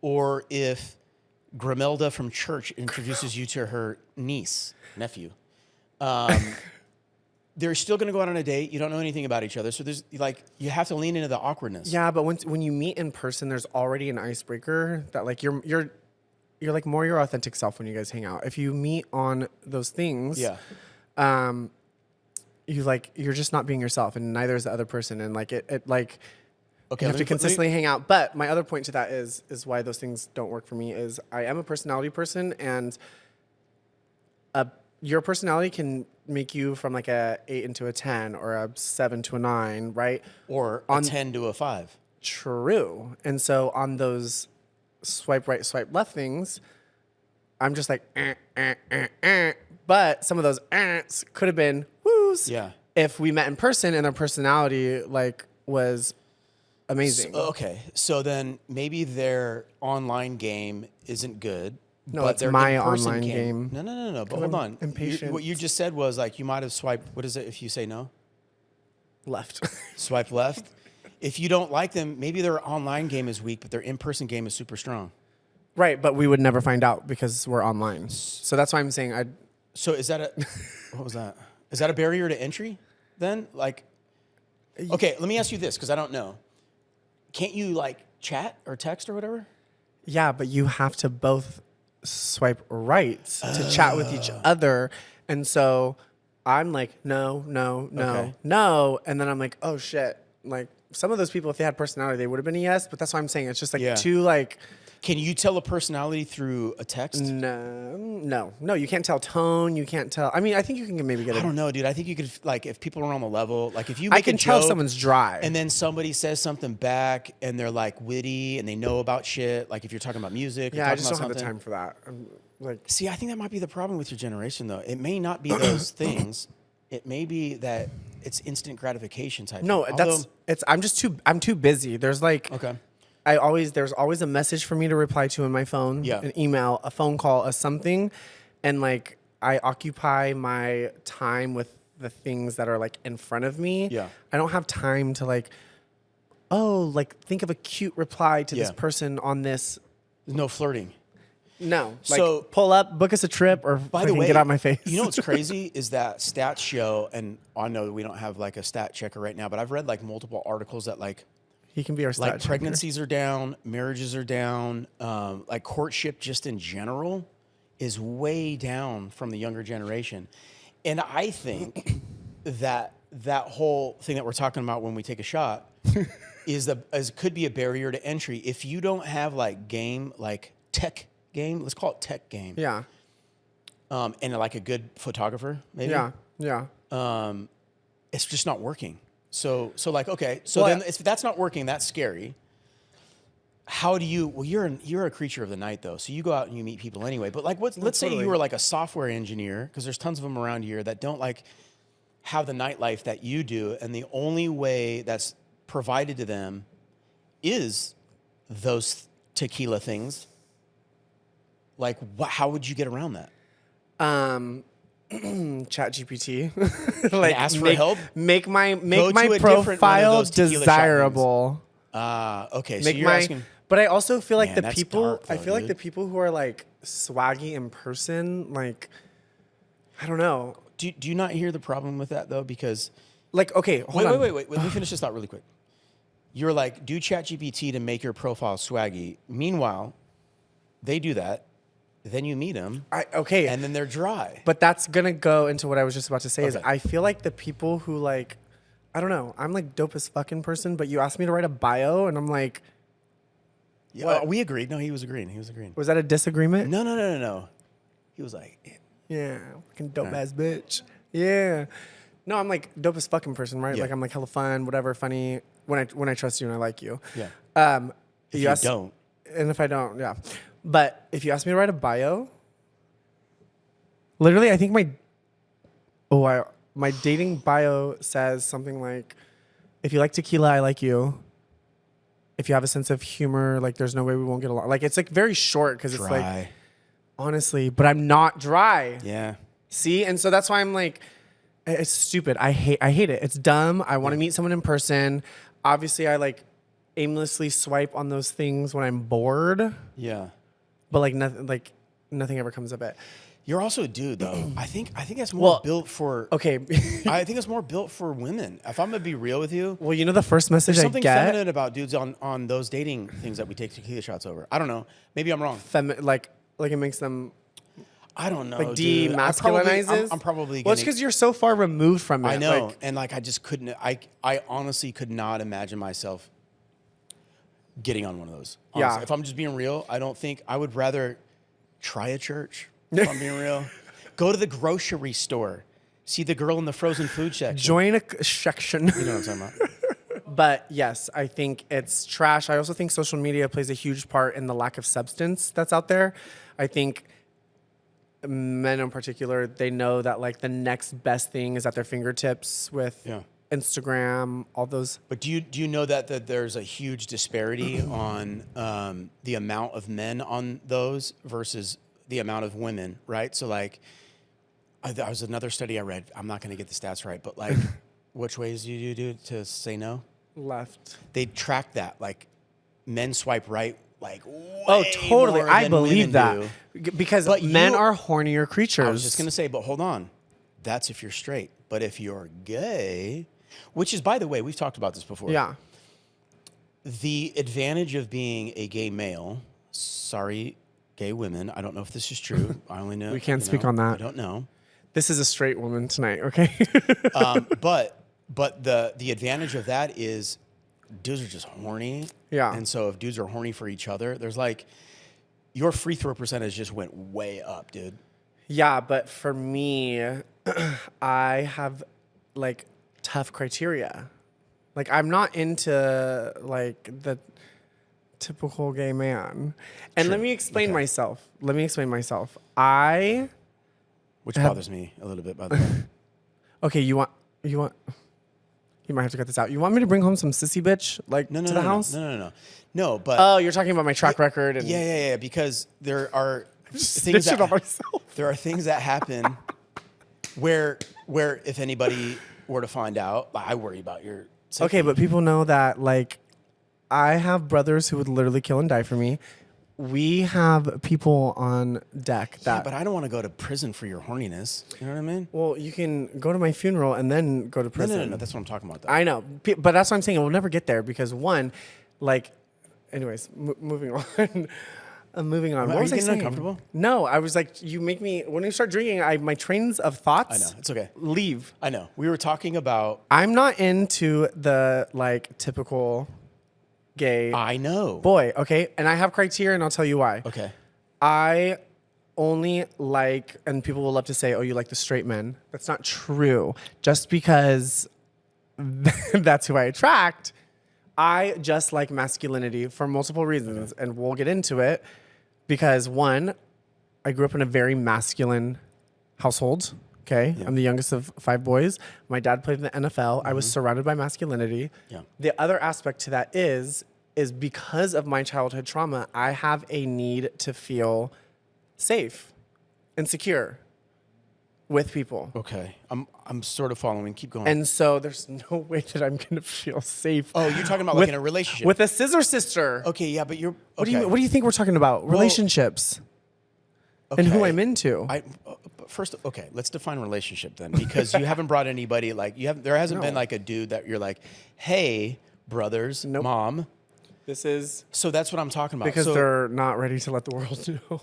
or if Grimelda from church introduces you to her nephew. They're still going to go out on a date. You don't know anything about each other. So there's like, you have to lean into the awkwardness. Yeah, but when you meet in person, there's already an icebreaker that like you're like more your authentic self when you guys hang out. If you meet on those things, you're just not being yourself, and neither is the other person. And like it like Okay, you have to consistently hang out. But my other point to that is why those things don't work for me is I am a personality person, and your personality can make you from like a 8 into a 10 or a 7 to a 9, right? Or a 10 to a 5. True. And so on those swipe right, swipe left things, I'm just like, but some of those could have been woos. Yeah. If we met in person and their personality like was amazing. So then maybe their online game isn't good. No, but it's their my in-person online game. No. But hold on. Impatient. What you just said was like you might have swiped. What is it if you say no? Left. Swipe left. If you don't like them, maybe their online game is weak, but their in-person game is super strong. Right, but we would never find out because we're online. So that's why I'm saying So is that what was that? Is that a barrier to entry then? Like, okay, let me ask you this because I don't know. Can't you like chat or text or whatever? Yeah, but you have to both swipe right to chat with each other. And so I'm like, no. And then I'm like, oh shit. Like some of those people, if they had personality, they would have been a yes. But that's why I'm saying it's just like too like. Can you tell a personality through a text? No. You can't tell tone. You can't tell. I mean, I think you can maybe get. I don't know, dude. I think you could like if people are on the level, like if you make I can a tell joke someone's dry, and then somebody says something back and they're like witty and they know about shit. Like if you're talking about music. Yeah, or I just don't about have the something. time for that. Like, see, I think that might be the problem with your generation, though. It may not be those things. It may be that it's instant gratification type. No, thing. I'm too busy. There's like Okay. There's always a message for me to reply to in my phone, an email, a phone call, a something. And like, I occupy my time with the things that are like in front of me. Yeah. I don't have time to like, think of a cute reply to this person on this. There's no flirting. No. So like, pull up, book us a trip, or by the way, get out my face. You know what's crazy is that stats show, and I know we don't have like a stat checker right now, but I've read like multiple articles that like, he can be our stat checker. Pregnancies are down, marriages are down, like courtship just in general is way down from the younger generation. And I think that whole thing that we're talking about when we take a shot could be a barrier to entry. If you don't have like tech game, let's call it tech game. Yeah. And like a good photographer, maybe. Yeah. It's just not working. So like, okay, then if that's not working, that's scary. How do you? Well, you're a creature of the night though, so you go out and you meet people anyway. But like, let's say you were like a software engineer, because there's tons of them around here that don't like have the nightlife that you do, and the only way that's provided to them is those tequila things. Like, how would you get around that? Chat GPT. like ask for help. Make my profile desirable. Okay. Make so you're asking. But I also feel like Man, I feel like the people who are like swaggy in person, like, I don't know. Do you not hear the problem with that though? Because like, okay, hold on. Wait. Let me finish this thought really quick. You're like, do ChatGPT to make your profile swaggy. Meanwhile, they do that. Then you meet them. Okay. And then they're dry. But that's going to go into what I was just about to say is I feel like the people who like, I don't know, I'm like dope as fucking person, but you asked me to write a bio and I'm like. Yeah, we agreed. No, he was agreeing. Was that a disagreement? No. He was like. Yeah, fucking dope ass bitch. Yeah. No, I'm like dope as fucking person, right? Yeah. Like I'm like hella fun, whatever, funny when I trust you and I like you. Yeah. If you don't. And if I don't, yeah. But if you ask me to write a bio, literally, I think my dating bio says something like, if you like tequila, I like you. If you have a sense of humor, like there's no way we won't get along. Like it's like very short because it's like, honestly, but I'm not dry. Yeah. See? And so that's why I'm like, it's stupid. I hate it. It's dumb. I want to meet someone in person. Obviously, I like aimlessly swipe on those things when I'm bored. Yeah. but like nothing ever comes of it. You're also a dude, though. I think that's more Well, built for. Okay. I think it's more built for women. If I'm gonna be real with you, Well, you know the first message there's I something get, feminine about dudes on those dating things that we take tequila shots over. I don't know. Maybe I'm wrong. like it makes them I don't know. like dude. demasculinizes. I'm probably. Well, it's because you're so far removed from it. I know, Like, and like I just couldn't. I honestly could not imagine myself getting on one of those. Honestly. Yeah. If I'm just being real, I don't think I would rather try a church. If I'm being real, go to the grocery store, see the girl in the frozen food section. join a section. You know what I'm talking about? But yes, I think it's trash. I also think social media plays a huge part in the lack of substance that's out there. I think men in particular, they know that like the next best thing is at their fingertips with Yeah. Instagram, all those. But do you know that there's a huge disparity on the amount of men on those versus the amount of women, right? So like, there was another study I read. I'm not going to get the stats right, but like, which ways do you do to say no? Left. They track that. Like, men swipe right. Like, Oh, way totally. more I than believe women that do. because But men you- are hornier creatures. I was just going to say, but hold on. That's if you're straight. But if you're gay, which is, by the way, we've talked about this before. Yeah. The advantage of being a gay male, sorry, gay women, I don't know if this is true. I only know. We can't you speak know, on that. I don't know. This is a straight woman tonight, okay? But the advantage of that is dudes are just horny. Yeah. And so if dudes are horny for each other, there's like, your free throw percentage just went way up, dude. Yeah, but for me, I have like tough criteria. Like I'm not into like the typical gay man. And let True. me explain Okay. myself. Which Have- bothers me a little bit, by the way. Okay, you might have to cut this out. You want me to bring home some sissy bitch like No, to the house? No, but Oh, you're talking about my track record and yeah, because there are things snitching on that myself. there are things that happen where if anybody were to find out, I worry about your safety. Okay, but people know that like I have brothers who would literally kill and die for me. We have people on deck that Yeah, but I don't want to go to prison for your horniness. You know what I mean? well, you can go to my funeral and then go to prison. No. That's what I'm talking about. Though. I know, but that's what I'm saying. We'll never get there because one, like, anyways, moving on. Moving on. What Are was you I getting saying? uncomfortable? No, I was like, you make me when you start drinking. My trains of thoughts. I know. It's okay. Leave. I know. We were talking about. I'm not into the like typical gay I know. boy. Okay, and I have criteria, and I'll tell you why. Okay. I only like, and people will love to say, oh, you like the straight men. That's not true. Just because that's who I attract, I just like masculinity for multiple reasons, and we'll get into it. Because one, I grew up in a very masculine household. Okay, I'm the youngest of 5 boys. My dad played in the NFL. I was surrounded by masculinity. Yeah. The other aspect to that is because of my childhood trauma, I have a need to feel safe and secure with people. Okay. I'm sort of following. Keep going. And so there's no way that I'm gonna feel safe. oh, you're talking about like in a relationship. with a scissor sister. Okay. Yeah, but you're. What Okay. do you think we're talking about? Relationships and who I'm into. But first, okay, let's define relationship then, because you haven't brought anybody like there hasn't been like a dude that you're like, hey, brothers, Nope. mom. This is So that's what I'm talking about. because So, they're not ready to let the world know.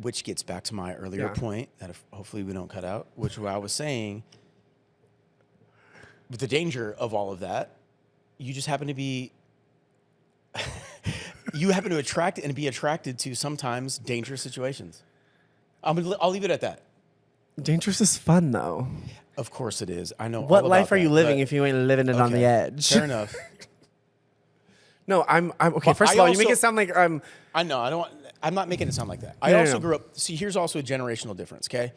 which gets back to my earlier Yeah. point that hopefully we don't cut out, which I was saying, with the danger of all of that, you just happen to be. You happen to attract and be attracted to sometimes dangerous situations. I'll leave it at that. Dangerous is fun though. Of course it is. I know. What all life about are you that, living but- if you ain't living it on the Okay, edge? Fair enough. No, I'm okay. But First of I all, you make also- it sound like I'm. I know. I'm not making it sound like that. I No, also no. grew up. See, here's also a generational difference. Okay.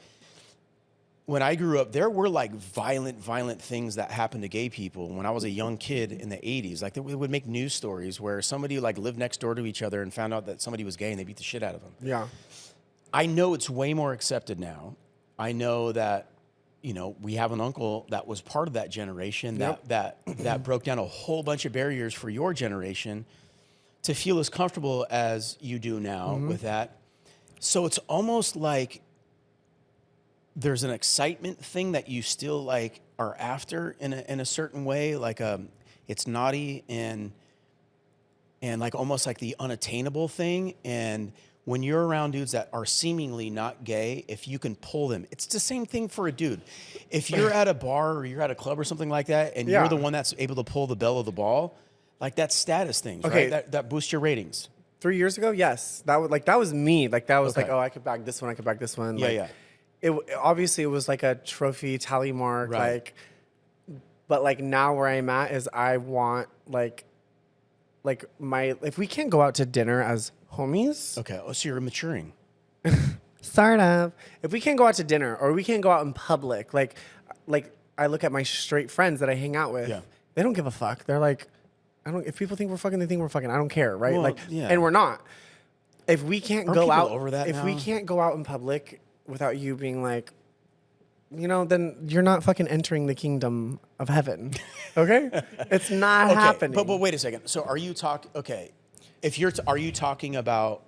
When I grew up, there were like violent things that happened to gay people when I was a young kid in the 80s. Like, we would make news stories where somebody like lived next door to each other and found out that somebody was gay and they beat the shit out of them. Yeah. I know it's way more accepted now. I know that, we have an uncle that was part of that generation Yep. that broke down a whole bunch of barriers for your generation to feel as comfortable as you do now with that. So it's almost like there's an excitement thing that you still like are after in a certain way. Like it's naughty and like almost like the unattainable thing. And when you're around dudes that are seemingly not gay, if you can pull them, it's the same thing for a dude. If you're at a bar or you're at a club or something like that, and you're the one that's able to pull the bell of the ball, like that's status things, right? That boosts your ratings. 3 years ago, yes, that was me. Like that was like, oh, I could bag this one, I could bag this one. Like, obviously it was like a trophy tally mark, like. But like now where I'm at is I want like if we can't go out to dinner as homies. Okay. Oh, so you're maturing. Sort of. If we can't go out to dinner or we can't go out in public, like I look at my straight friends that I hang out with. Yeah. They don't give a fuck. They're like, if people think we're fucking, they think we're fucking. I don't care, right? Well, like, and we're not. If we can't go out over that if we can't go out in public without you being like, you know, then you're not fucking entering the kingdom of heaven. Okay? It's not happening. But wait a second. So are you are you talking about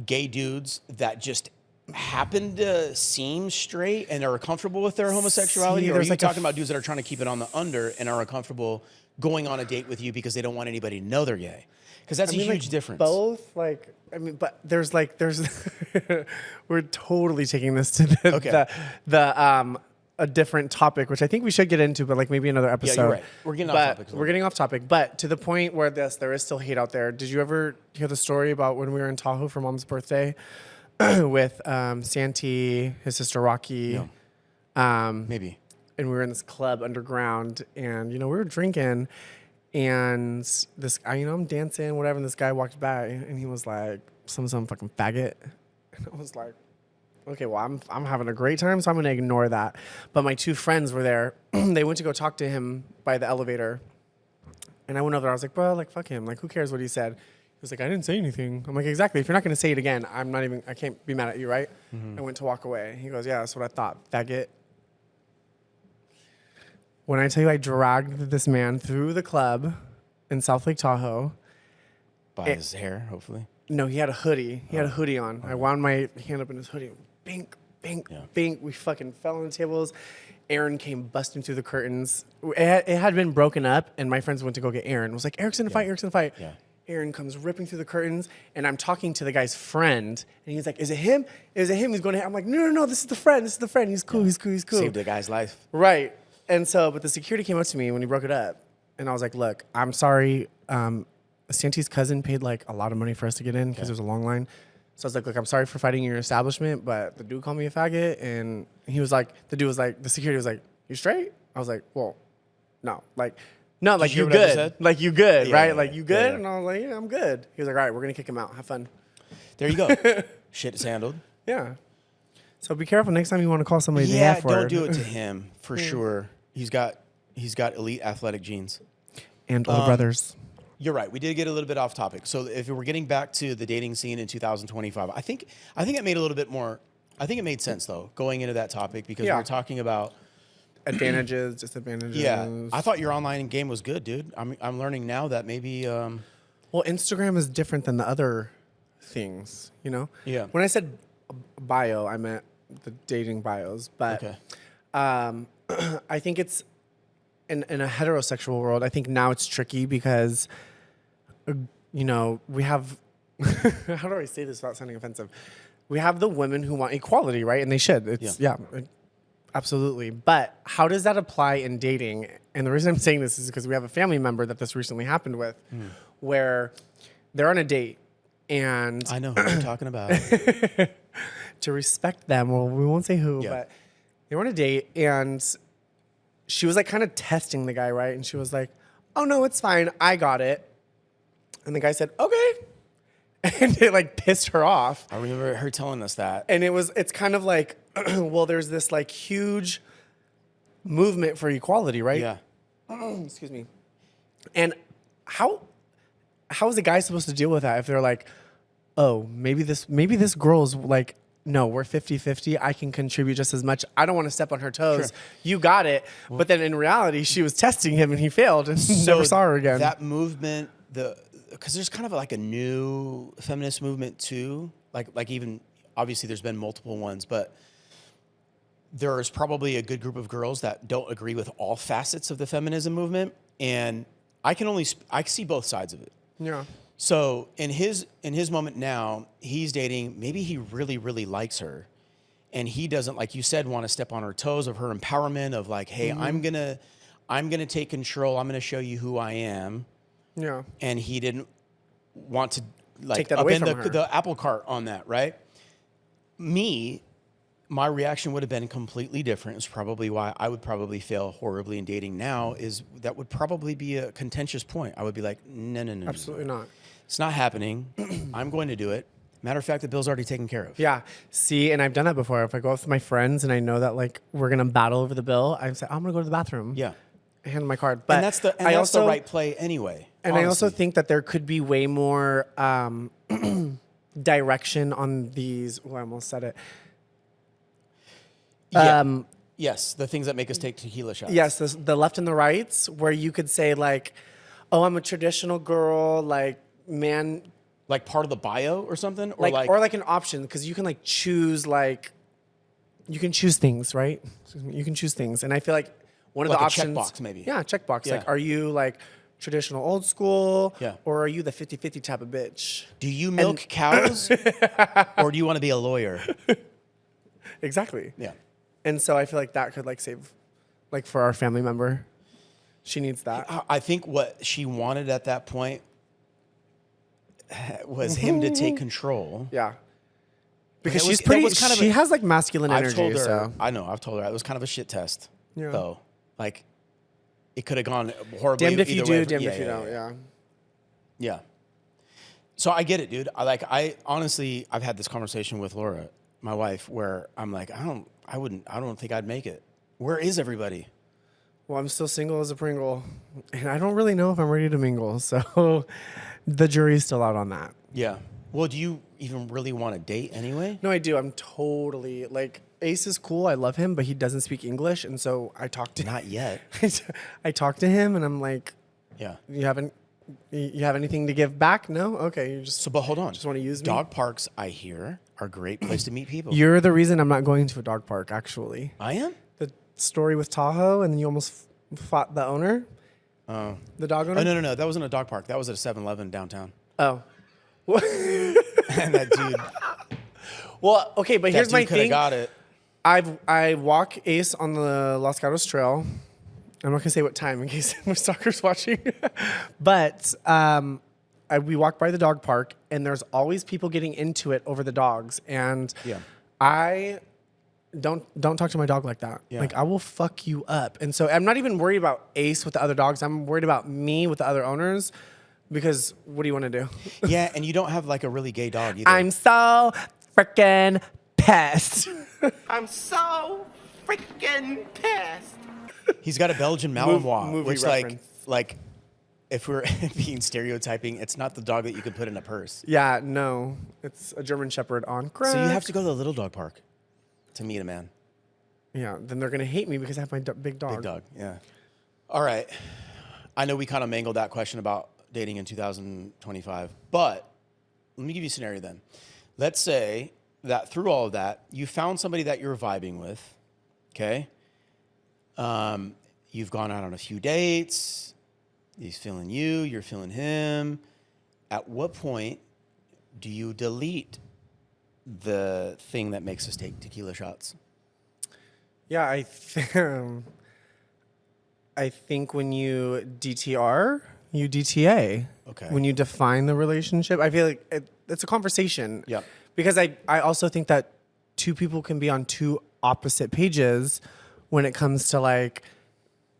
gay dudes that just happen to seem straight and are comfortable with their homosexuality? Or are you talking about dudes that are trying to keep it on the under and are comfortable going on a date with you because they don't want anybody to know they're gay? Because that's a huge difference. Both, like, I mean, but there's we're totally taking this to a different topic, which I think we should get into, but like maybe another episode. Yeah, you're right. We're getting off topic. We're getting off topic, but to the point where there is still hate out there. Did you ever hear the story about when we were in Tahoe for Mom's birthday with Santee, his sister Rocky? No. Maybe. And we were in this club underground, and you know we were drinking. And this guy, you know, I'm dancing, whatever, and this guy walked by, and he was like, some fucking faggot. And I was like, okay, well, I'm having a great time, so I'm going to ignore that. But my two friends were there. They went to go talk to him by the elevator. And I went over there. I was like, bro, like, fuck him. Like, who cares what he said? He was like, I didn't say anything. I'm like, exactly. If you're not going to say it again, I can't be mad at you, right? Mm-hmm. I went to walk away. He goes, yeah, that's what I thought, faggot. When I tell you I dragged this man through the club in South Lake Tahoe. By his hair, hopefully. No, he had a hoodie. He had a hoodie on. Okay. I wound my hand up in his hoodie. Bink, bink, bink. We fucking fell on the tables. Aaron came busting through the curtains. It had been broken up, and my friends went to go get Aaron. I was like, Eric's in a fight, Eric's in a fight. Yeah. Aaron comes ripping through the curtains, and I'm talking to the guy's friend, and he's like, is it him? Is it him? He's going to hit. I'm like, no, this is the friend. This is the friend. He's cool, he's cool, he's cool. Saved the guy's life. Right. And so, but the security came up to me when he broke it up, and I was like, look, I'm sorry. Santee's cousin paid like a lot of money for us to get in because there was a long line. So I was like, look, I'm sorry for fighting your establishment, but the dude called me a faggot, and the security was like, you straight? I was like, well, no, like you good, like you good, right? Yeah, like you good? Yeah. And I was like, yeah, I'm good. He was like, all right, we're gonna kick him out. Have fun. There you go. Shit is handled. Yeah. So be careful next time you want to call somebody the F word. Don't do it to him for sure. He's got elite athletic genes. And older brothers. You're right. We did get a little bit off topic. So if we're getting back to the dating scene in 2025, I think it made a little bit more. I think it made sense though going into that topic because we were talking about advantages, disadvantages. Yeah, I thought your online game was good, dude. I'm learning now that maybe. Well, Instagram is different than the other things, you know. Yeah. When I said bio, I meant the dating bios, but I think it's in a heterosexual world. I think now it's tricky because, you know, we have. How do I say this without sounding offensive? We have the women who want equality, right? And they should. It's absolutely. But how does that apply in dating? And the reason I'm saying this is because we have a family member that this recently happened with, where they're on a date, and I know who you're talking about. To respect them, well, we won't say who, but they were on a date, and she was like kind of testing the guy, right? And she was like, "Oh no, it's fine, I got it." And the guy said, "Okay." And it like pissed her off. I remember her telling us that. And it's kind of like, well, there's this like huge movement for equality, right? Yeah. Excuse me. And how is a guy supposed to deal with that if they're like, oh, maybe this girl's like, no, we're 50-50. I can contribute just as much. I don't want to step on her toes. Sure. You got it. But then in reality, she was testing him and he failed and never saw her again. That movement, because there's kind of like a new feminist movement too. Like even obviously there's been multiple ones, but there is probably a good group of girls that don't agree with all facets of the feminism movement, and I see both sides of it. Yeah. So in his moment now, he's dating. Maybe he really, really likes her, and he doesn't, like you said, want to step on her toes of her empowerment of like, hey, I'm gonna take control. I'm gonna show you who I am. Yeah. And he didn't want to like Take that away upend from her. the apple cart on that, right? My reaction would have been completely different. It's probably why I would probably fail horribly in dating now. Is that would probably be a contentious point. I would be like, no, Absolutely not. it's not happening. I'm going to do it. Matter of fact, the bill's already taken care of. Yeah. See, and I've done that before. If I go out with my friends and I know that like we're gonna battle over the bill, I say I'm gonna go to the bathroom. Yeah. Hand my card. But And that's the right play anyway. And honestly. I also think that there could be way more direction on these. Oh, I almost said it. Yeah. Yes, the things that make us take tequila shots. Yes, the left and the rights, where you could say like, "Oh, I'm a traditional girl," like man, Like part of the bio or something, or or like an option, because you can like choose you can choose things, right? You can choose things, and I feel like one of Like the a options, checkbox maybe. Yeah, checkbox. Yeah. Like, are you like traditional old school, Yeah. or are you the 50-50 type of bitch? do you milk cows, or do you want to be a lawyer? Exactly. Yeah. And so I feel like that could like save, like for our family member, she needs that. I think what she wanted at that point was him to take control. Yeah. Because It was- she's pretty. that was kind of she a- has like masculine I've energy. told her. So I know. I've told her it was kind of a shit test. Yeah. Though, like, it could have gone horribly. damned if you either way do, for- damned yeah, if you yeah, don't. yeah. Yeah. Yeah. So I get it, dude. I honestly, I've had this conversation with Laura, my wife, where I'm like, I don't think I'd make it. Where is everybody? Well, I'm still single as a Pringle, and I don't really know if I'm ready to mingle. So the jury's still out on that. Yeah. Well, do you even really want to date anyway? No, I do. I'm totally like Ace is cool. I love him, but he doesn't speak English, and so I talk to Not yet. I talk to him, and I'm like, Yeah. you have anything to give back? No? Okay, you just So, but hold on. Just wanna use me? Dog parks, I hear, are a great place to meet people. You're the reason I'm not going to a dog park, actually. I am? The story with Tahoe, and then you almost fought the owner, the dog owner. Oh, no. That wasn't a dog park. That was at a 7-Eleven downtown. Oh. And that dude, Well, okay, but here's that my dude could have thing. got it. I walk Ace on the Los Gatos Trail. I'm not gonna say what time in case my stalker's watching, but we walk by the dog park, and there's always people getting into it over the dogs, and Yeah. I don't talk to my dog like that. Yeah. Like I will fuck you up, and so I'm not even worried about Ace with the other dogs. I'm worried about me with the other owners, because what do you want to do? Yeah, and you don't have like a really gay dog either. I'm so freaking pissed. I'm so freaking pissed. He's got a Belgian Malinois, movie which reference. like if we're being stereotyping, it's not the dog that you can put in a purse. Yeah, no, it's a German Shepherd on crack. So you have to go to the little dog park to meet a man. Yeah, then they're gonna hate me because I have my big dog. Big dog, yeah. All right. I know we kind of mangled that question about dating in 2025, but let me give you a scenario then. Let's say that through all of that, you found somebody that you're vibing with, okay? You've gone out on a few dates. He's feeling you, you're feeling him. At what point do you delete the thing that makes us take tequila shots? Yeah, I think when you DTR, you DTA. Okay. When you define the relationship, I feel like it's a conversation. Yep. Because I also think that two people can be on two opposite pages when it comes to like,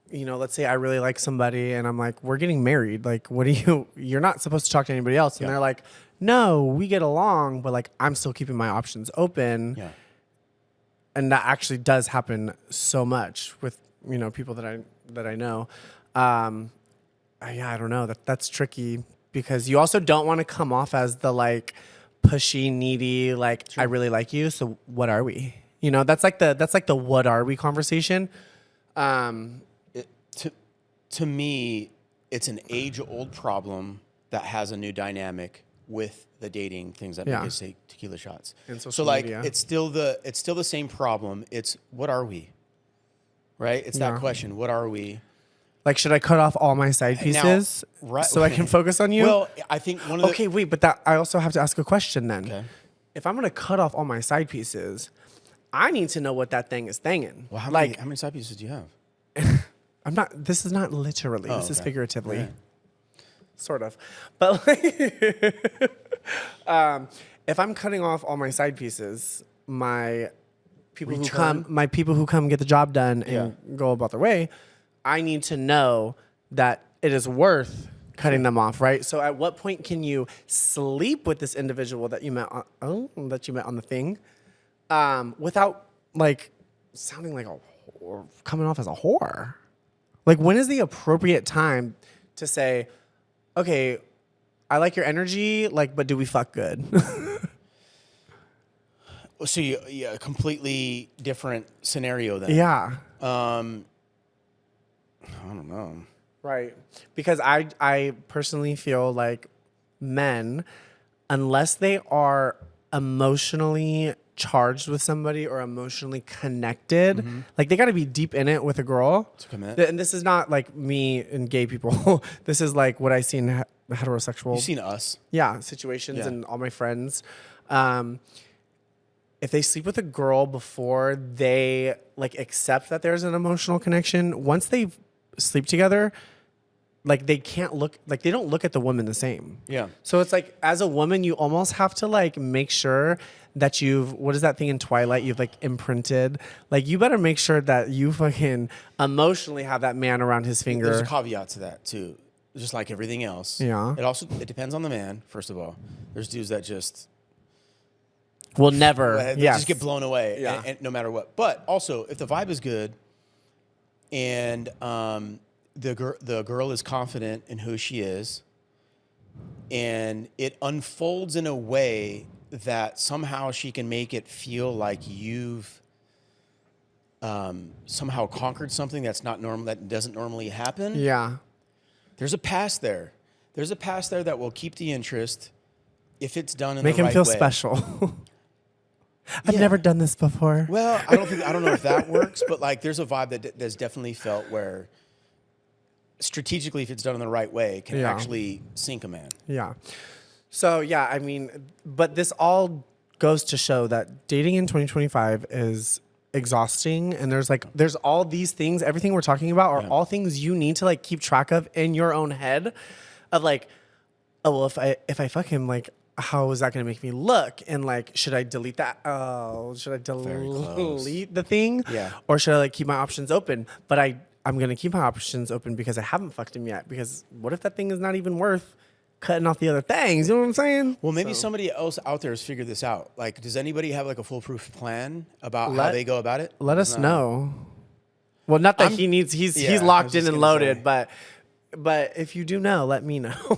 you know, let's say I really like somebody and I'm like, we're getting married. Like, you're not supposed to talk to anybody else. And Yeah. they're like, no, we get along, but like, I'm still keeping my options open. Yeah. And that actually does happen so much with, you know, people that I know. I don't know. That's tricky because you also don't want to come off as the like pushy, needy, like I really like you. So what are we? You know, that's like the what are we conversation. To me, it's an age-old problem that has a new dynamic with the dating things that make us take tequila shots. And so social like media. it's still the same problem. It's what are we? Right? It's that question. What are we? Like, should I cut off all my side pieces so I can focus on you? Well, I think one of the... Okay, wait, but that I also have to ask a question then. Okay. If I'm going to cut off all my side pieces, I need to know what that thing is thinging. Well, how like, many side pieces do you have? this is not literally, this is figuratively. Right. Sort of. But like, if I'm cutting off all my side pieces, my people who come get the job done and go about their way, I need to know that it is worth cutting them off, right? So at what point can you sleep with this individual that you met on, the thing, without like sounding like a whore, coming off as a whore? Like, when is the appropriate time to say, okay, I like your energy, like, but do we fuck good? So a completely different scenario then. Yeah. I don't know. Right. Because I personally feel like men, unless they are emotionally charged with somebody or emotionally connected, like they got to be deep in it with a girl. To commit. And this is not like me and gay people. This is like what I see in heterosexual. You've seen us. Yeah, situations and all my friends. If they sleep with a girl before they like accept that there's an emotional connection, once they sleep together, like they can't look, like they don't look at the woman the same. Yeah. So it's like, as a woman, you almost have to like make sure that what is that thing in Twilight? You've like imprinted, like you better make sure that you fucking emotionally have that man around his finger. There's a caveat to that too. Just like everything else. Yeah. It depends on the man, first of all. There's dudes that just will never, just get blown away Yeah. and no matter what. But also, if the vibe is good and the girl is confident in who she is, and it unfolds in a way that somehow she can make it feel like you've somehow conquered something that's not normal, that doesn't normally happen. Yeah. There's a pass there. There's a pass there that will keep the interest if it's done in Make the him right feel way. special. I've never done this before. Well, I don't know if that works, but like there's a vibe that's definitely felt where strategically, if it's done in the right way, can actually sink a man. Yeah. So yeah, I mean, but this all goes to show that dating in 2025 is exhausting, and there's all these things, everything we're talking about are all things you need to like keep track of in your own head, of like, oh well, if I fuck him, like, how is that going to make me look? And like, should I delete that? Oh, should I delete the thing? Yeah. Or should I like keep my options open? But I'm going to keep my options open because I haven't fucked him yet. Because what if that thing is not even worth cutting off the other things? You know what I'm saying? Well, maybe somebody else out there has figured this out. Like, does anybody have like a foolproof plan about how they go about it? Let us know. Well, not that he's locked in and loaded, but if you do know, let me know.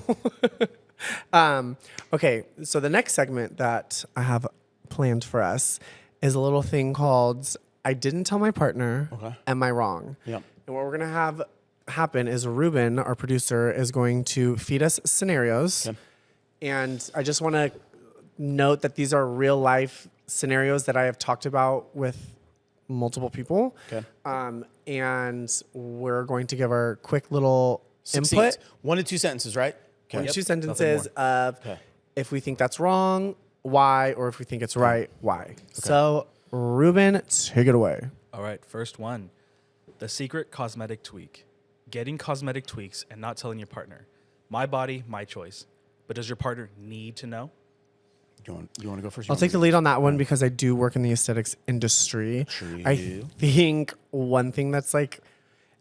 Okay, so the next segment that I have planned for us is a little thing called I Didn't Tell My Partner, Am I Wrong? Yeah. And what we're going to have happen is Ruben, our producer, is going to feed us scenarios. Okay. And I just want to note that these are real life scenarios that I have talked about with multiple people. Okay. And we're going to give our quick little input. Succinct. 1 to 2 sentences, right? Okay. 1 to 2 sentences of if we think that's wrong, why, or if we think it's right, why. Okay. So, Ruben, take it away. All right, first one. The secret cosmetic tweak. Getting cosmetic tweaks and not telling your partner. My body, my choice. But does your partner need to know? You want to go first? I'll take the lead on that one because I do work in the aesthetics industry. Sure you I do. think one thing that's like,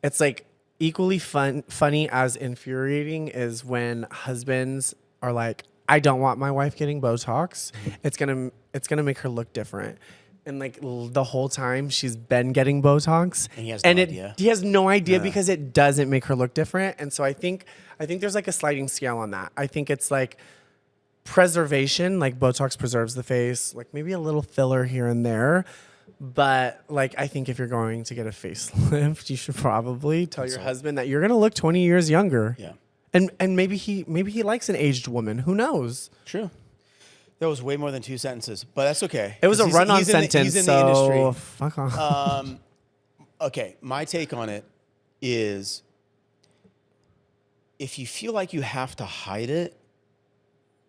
it's like equally funny as infuriating is when husbands are like, I don't want my wife getting Botox. It's gonna make her look different. And like the whole time she's been getting Botox, and he has no idea. He has no idea because it doesn't make her look different. And so I think there's like a sliding scale on that. I think it's like preservation, like Botox preserves the face, like maybe a little filler here and there. But like, I think if you're going to get a facelift, you should probably tell your husband that you're going to look 20 years younger. Yeah. And maybe he likes an aged woman. Who knows? True. That was way more than 2 sentences, but that's okay. It was a 'Cause run-on he's in the- sentence, he's in so the industry. fuck off. Okay, my take on it is if you feel like you have to hide it,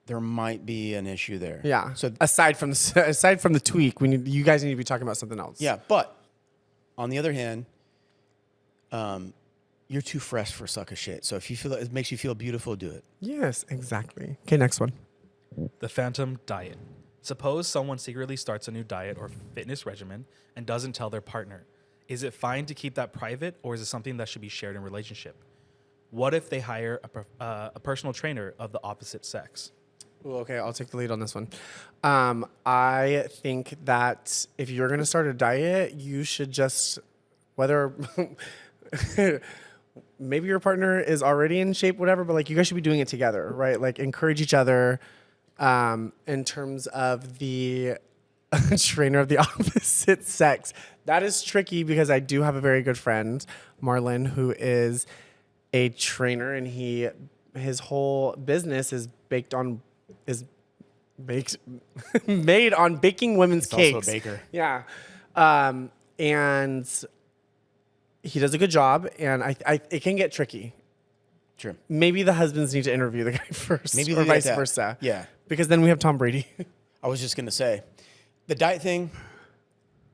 there might be an issue there. Yeah. So aside from the tweak, you guys need to be talking about something else. yeah, but on the other hand, you're too fresh for suck of shit. So if you feel it makes you feel beautiful, do it. Yes, exactly. Okay, next one. The phantom diet. Suppose someone secretly starts a new diet or fitness regimen and doesn't tell their partner. Is it fine to keep that private, or is it something that should be shared in relationship? What if they hire a personal trainer of the opposite sex? Ooh, okay, I'll take the lead on this one. I think that if you're going to start a diet, you should just, whether maybe your partner is already in shape, whatever, but like you guys should be doing it together, right? Like encourage each other in terms of the trainer of the opposite sex. That is tricky because I do have a very good friend, Marlon, who is a trainer, and his whole business is made on baking women's He's cakes. also a baker. Yeah. And he does a good job, and it can get tricky. True. Maybe the husbands need to interview the guy first, Maybe or leave it vice at that. versa. Yeah. Because then we have Tom Brady. I was just gonna say, the diet thing.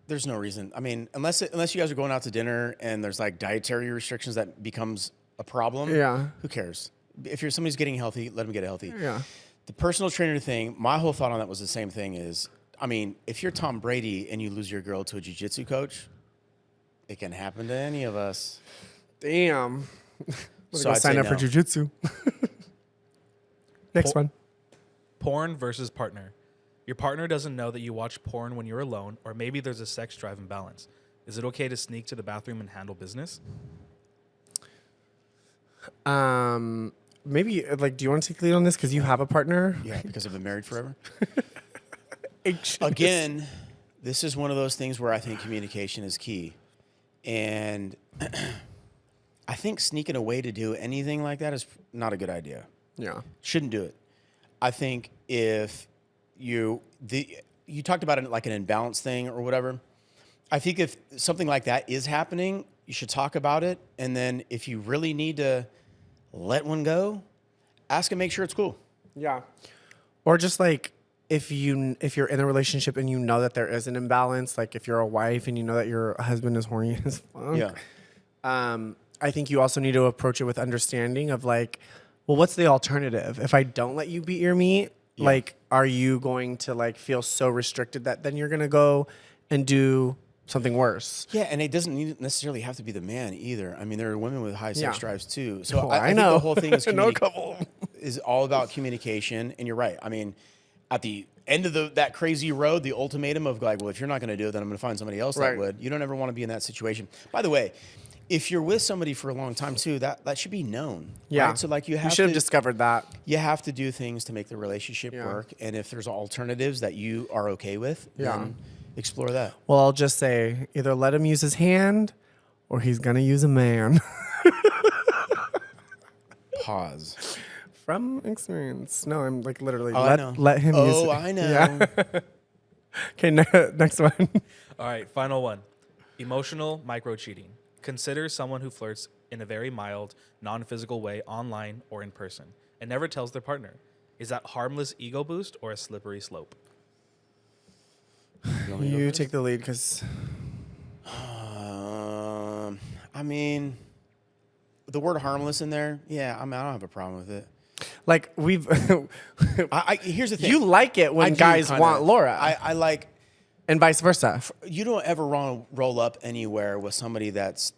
There's no reason. I mean, unless you guys are going out to dinner and there's like dietary restrictions that becomes a problem. Yeah. Who cares? If somebody's getting healthy, let them get healthy. Yeah. The personal trainer thing. My whole thought on that was the same thing. Is I mean, if you're Tom Brady and you lose your girl to a jiu-jitsu coach, it can happen to any of us. Damn. So I'd I'd sign say up for no. jujitsu. Next one. Porn versus partner. Your partner doesn't know that you watch porn when you're alone, or maybe there's a sex drive imbalance. Is it okay to sneak to the bathroom and handle business? Maybe like, do you want to take the lead on this because you have a partner? Yeah, because I've been married forever. Anxious. Again, this is one of those things where I think communication is key. And I think sneaking away to do anything like that is not a good idea. Yeah. Shouldn't do it. I think if you talked about it like an imbalance thing or whatever. I think if something like that is happening, you should talk about it. And then if you really need to let one go, ask and make sure it's cool. Yeah. Or just like if you're in a relationship and you know that there is an imbalance, like if you're a wife and you know that your husband is horny as fuck. Yeah. I think you also need to approach it with understanding of like, well, what's the alternative? If I don't let you beat your meat, like, are you going to like feel so restricted that then you're going to go and do something worse? Yeah, and it doesn't necessarily have to be the man either. I mean, there are women with high sex Yeah. drives too. So Oh, I I think know. the whole thing is I know a couple. is all about communication. And you're right. I mean, at the end of that crazy road, the ultimatum of like, well, if you're not going to do it, then I'm going to find somebody else Right. that would. You don't ever want to be in that situation. By the way, if you're with somebody for a long time too, that should be known. Yeah. Right? So like you should have to discovered that. you have to do things to make the relationship Yeah. work. And if there's alternatives that you are okay with, Yeah. then explore that. Well, I'll just say either let him use his hand or he's going to use a man. Pause. From experience. No, I'm like literally Oh, I know. let him use it. Oh, I know. Yeah. Okay, next one. All right, final one. Emotional micro cheating. Consider someone who flirts in a very mild, non-physical way online or in person and never tells their partner. Is that harmless ego boost or a slippery slope? You take the lead because I mean, the word harmless in there, yeah, I mean, I don't have a problem with it. like we've Here's the thing. you like it I when do guys kinda. want Laura I like, and vice versa. you don't ever want to roll up anywhere with somebody that's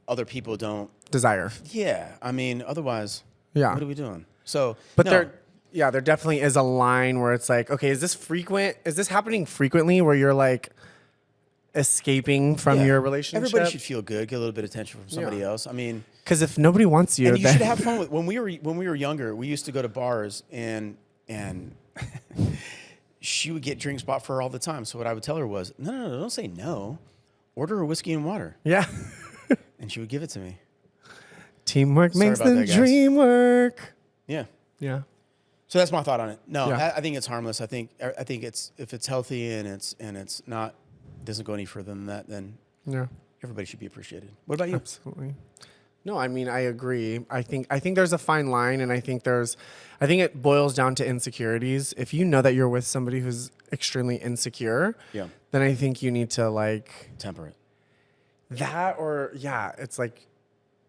other people don't. Desire. Yeah, I mean, otherwise, Yeah. what are we doing? So, But no. there definitely is a line where it's like, okay, is this frequent? Is this happening frequently where you're like escaping from Yeah. your relationship? Everybody should feel good, get a little bit of attention from somebody Yeah. else. I mean, Because if nobody wants you, and you then should have fun with. When we were younger, we used to go to bars and she would get drinks bought for her all the time. So what I would tell her was, no, don't say no. Order a whiskey and water, yeah. and she would give it to me. Teamwork makes about the that, guys. dream work. Yeah. Yeah. So that's my thought on it. No, Yeah. I think it's harmless. I think it's if it's healthy and it's not doesn't go any further than that, then Yeah. everybody should be appreciated. What about you? Absolutely. No, I mean I agree. I think there's a fine line, and I think it boils down to insecurities. If you know that you're with somebody who's extremely insecure, Yeah. then I think you need to like Temper it. that, or it's like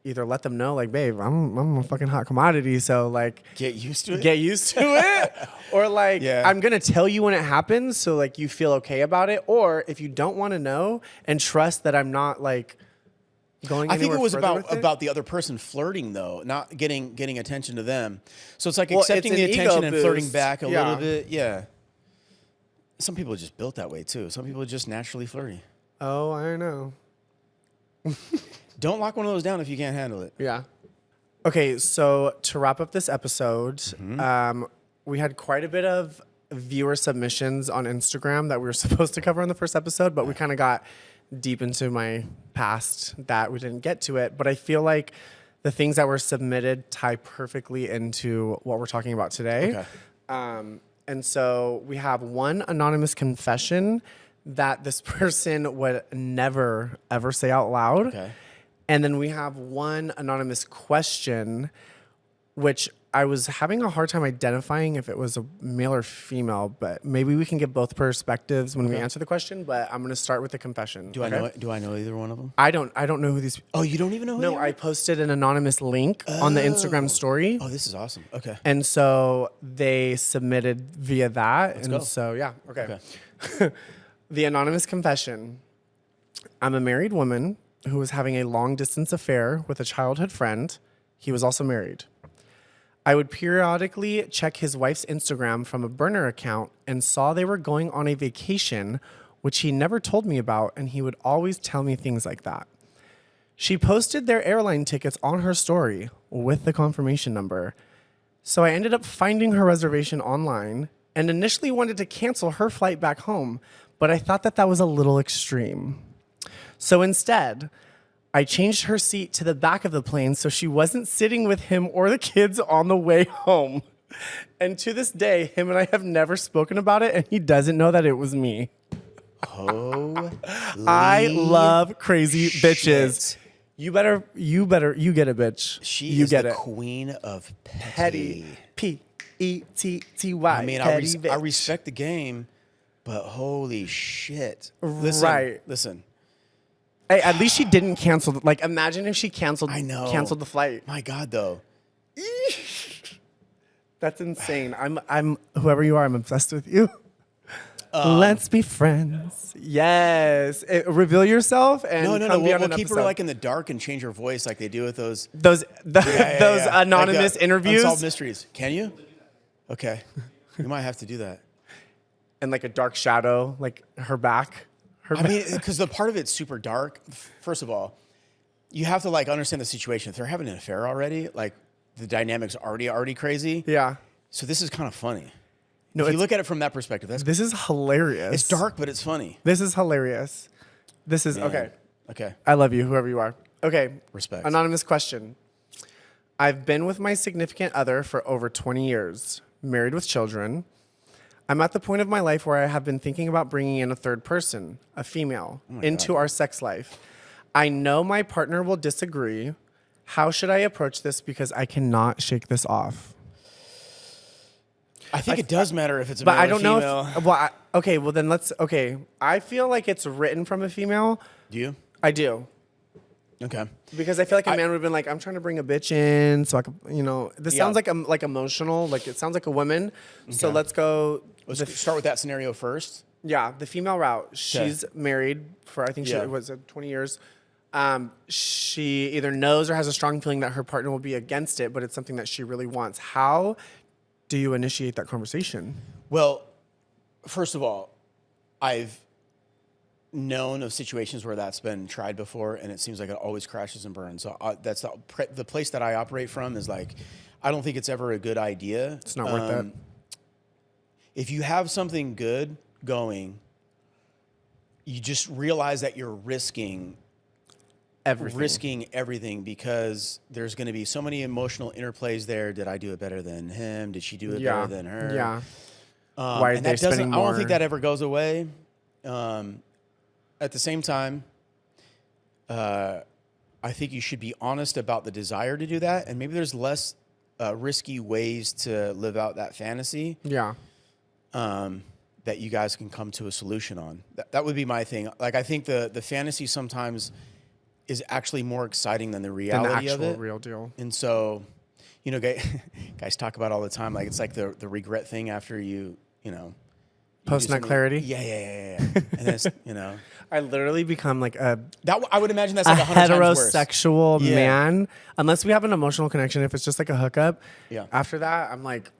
either let them know like, babe, I'm a fucking hot commodity, so like Get used to it. get used to it, or like Yeah. I'm gonna tell you when it happens, so like you feel okay about it. Or if you don't want to know and trust that I'm not like going. I think it anywhere was further with it. about the other person flirting though, not getting attention to them. So it's like Well, accepting it's the an ego attention and flirting boost. back a Yeah. little bit. Yeah. Some people are just built that way too. Some people are just naturally flirty. Oh, I know. Don't lock one of those down if you can't handle it. Yeah. Okay, so to wrap up this episode, we had quite a bit of viewer submissions on Instagram that we were supposed to cover in the first episode, but we kind of got deep into my past that we didn't get to it. But I feel like the things that were submitted tie perfectly into what we're talking about today. Okay. And so we have one anonymous confession that this person would never, ever say out loud. Okay. And then we have one anonymous question, which I was having a hard time identifying if it was a male or female, but maybe we can get both perspectives when we answer the question. But I'm going to start with the confession. Do I know it? Do I know either one of them? I don't know who these. Oh, you don't even know who No, they are? I posted an anonymous link on the Instagram story. Oh, this is awesome. Okay. And so they submitted via that. Let's and go. so, yeah. Okay. Okay. The anonymous confession. I'm a married woman who was having a long distance affair with a childhood friend. He was also married. I would periodically check his wife's Instagram from a burner account and saw they were going on a vacation, which he never told me about, and he would always tell me things like that. She posted their airline tickets on her story with the confirmation number. So I ended up finding her reservation online and initially wanted to cancel her flight back home, but I thought that was a little extreme. So instead, I changed her seat to the back of the plane so she wasn't sitting with him or the kids on the way home. And to this day, him and I have never spoken about it, and he doesn't know that it was me. I love crazy bitches. You get it, bitch. She you is get the it. queen of Petty. petty. Petty. I mean, I respect the game, but holy shit. Listen, Right. Listen. Hey, at least she didn't cancel. Like, imagine if she canceled. I know. Canceled the flight. My God, though. That's insane. I'm whoever you are. I'm obsessed with you. Let's be friends. Yes. Reveal yourself and No. come be We'll on an keep her episode. like in the dark and change her voice like they do with those those Yeah. anonymous Like, interviews Unsolved Mysteries. Can you? Okay. You might have to do that. and like a dark shadow, like her back. I mean, because the part of it's super dark. First of all, you have to like understand the situation. If they're having an affair already, like the dynamics are already crazy. Yeah. So this is kind of funny. No, If you it's- look at it from that perspective, This is hilarious. it's dark, but it's funny. This is hilarious. This is Man. okay. Okay. I love you, whoever you are. Okay. Respect. Anonymous question. I've been with my significant other for over 20 years, married with children. I'm at the point of my life where I have been thinking about bringing in a third person, a female, into our sex life. I know my partner will disagree. How should I approach this? Because I cannot shake this off. I think it does matter if it's a But male I or don't know female. if, well, okay, well then I feel like it's written from a female. Do you? I do. Okay. Because I feel like a man would have been like, I'm trying to bring a bitch in, so I could, this Yeah. sounds like emotional, like it sounds like a woman. So Okay. let's go. Let's start with that scenario first. Yeah, the female route. She's married for I think Yeah. she was 20 years. She either knows or has a strong feeling that her partner will be against it, but it's something that she really wants. How do you initiate that conversation? Well, first of all, I've known of situations where that's been tried before, and it seems like it always crashes and burns. So that's the place that I operate from is like, I don't think it's ever a good idea. It's not worth it. If you have something good going, you just realize that you're risking everything. risking everything because there's going to be so many emotional interplays there. Did I do it better than him? Did she do it better than her? Yeah. Why are And they that doesn't, spending I more? don't think that ever goes away. At the same time, I think you should be honest about the desire to do that. And maybe there's less risky ways to live out that fantasy. Yeah. That you guys can come to a solution on. That would be my thing. Like, I think the fantasy sometimes is actually more exciting than the reality of it. Real deal. And so, you know, guys talk about all the time, like, it's like the regret thing after you know. Post nut clarity. Yeah. And then it's, you know. I literally become like a I would imagine that's like 100 times worse. heterosexual man, unless we have an emotional connection. If it's just like a hookup, Yeah. After that, I'm like,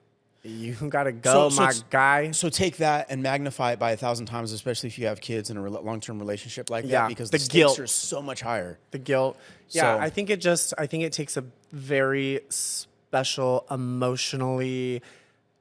you gotta go, my guy. So take that and magnify it by 1,000 times, especially if you have kids in a long-term relationship like Yeah, that, because the the stakes guilt. are so much higher. The guilt. Yeah, So- I think it takes a very special, emotionally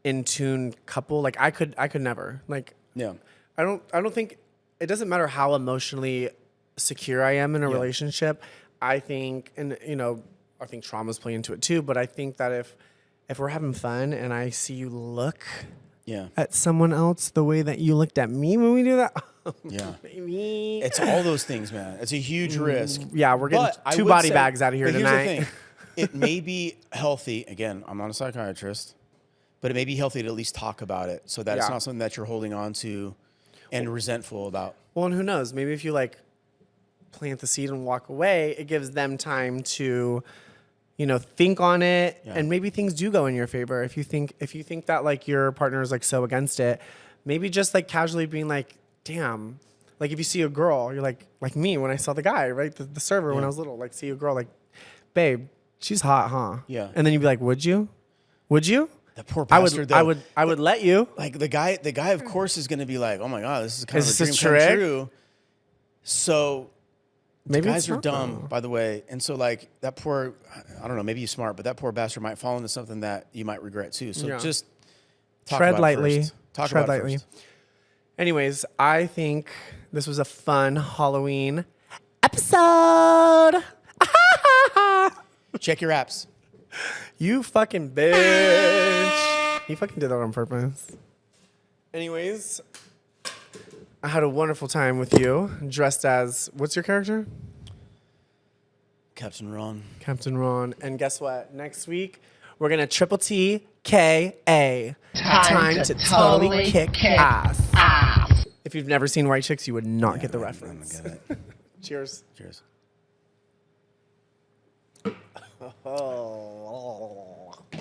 in tune couple. Like I could never. Like Yeah. I don't think it doesn't matter how emotionally secure I am in a relationship. I think, and you know, I think traumas play into it too, but I think that if we're having fun and I see you look Yeah. at someone else the way that you looked at me when we do that, Yeah. baby. It's all those things, man. It's a huge risk. Yeah, we're getting But I 2 would body say- bags out of here but tonight. Here's the thing. It may be healthy. Again, I'm not a psychiatrist, but it may be healthy to at least talk about it so that it's Yeah. not something that you're holding on to and resentful about. Well, and who knows? Maybe if you like plant the seed and walk away, it gives them time to, you know, think on it, and maybe things do go in your favor. If you think that like your partner is like so against it, maybe just like casually being like, damn, like if you see a girl, you're like me when I saw the guy, right, the server when I was little, like see a girl, like, babe, she's hot, huh? Yeah. And then you'd be like, would you? The poor bastard. though. I would let you. Like the guy, of course, is going to be like, "Oh my god, this is kind Is of a this dream a come trick? true." So Maybe guys it's are not, dumb, though. by the way, and so like that poor, I don't know, maybe he's smart, but that poor bastard might fall into something that you might regret too. So Yeah. just talk Tread about lightly. It first. Talk Tread about lightly. It first. Anyways, I think this was a fun Halloween episode. Check your apps. You fucking bitch. He fucking did that on purpose. Anyways, I had a wonderful time with you, dressed as, what's your character? Captain Ron. Captain Ron. And guess what? Next week, we're going to triple TKA. Time to totally kick ass. If you've never seen White Chicks, you would not get the reference. I don't get it. Cheers. Cheers. Oh.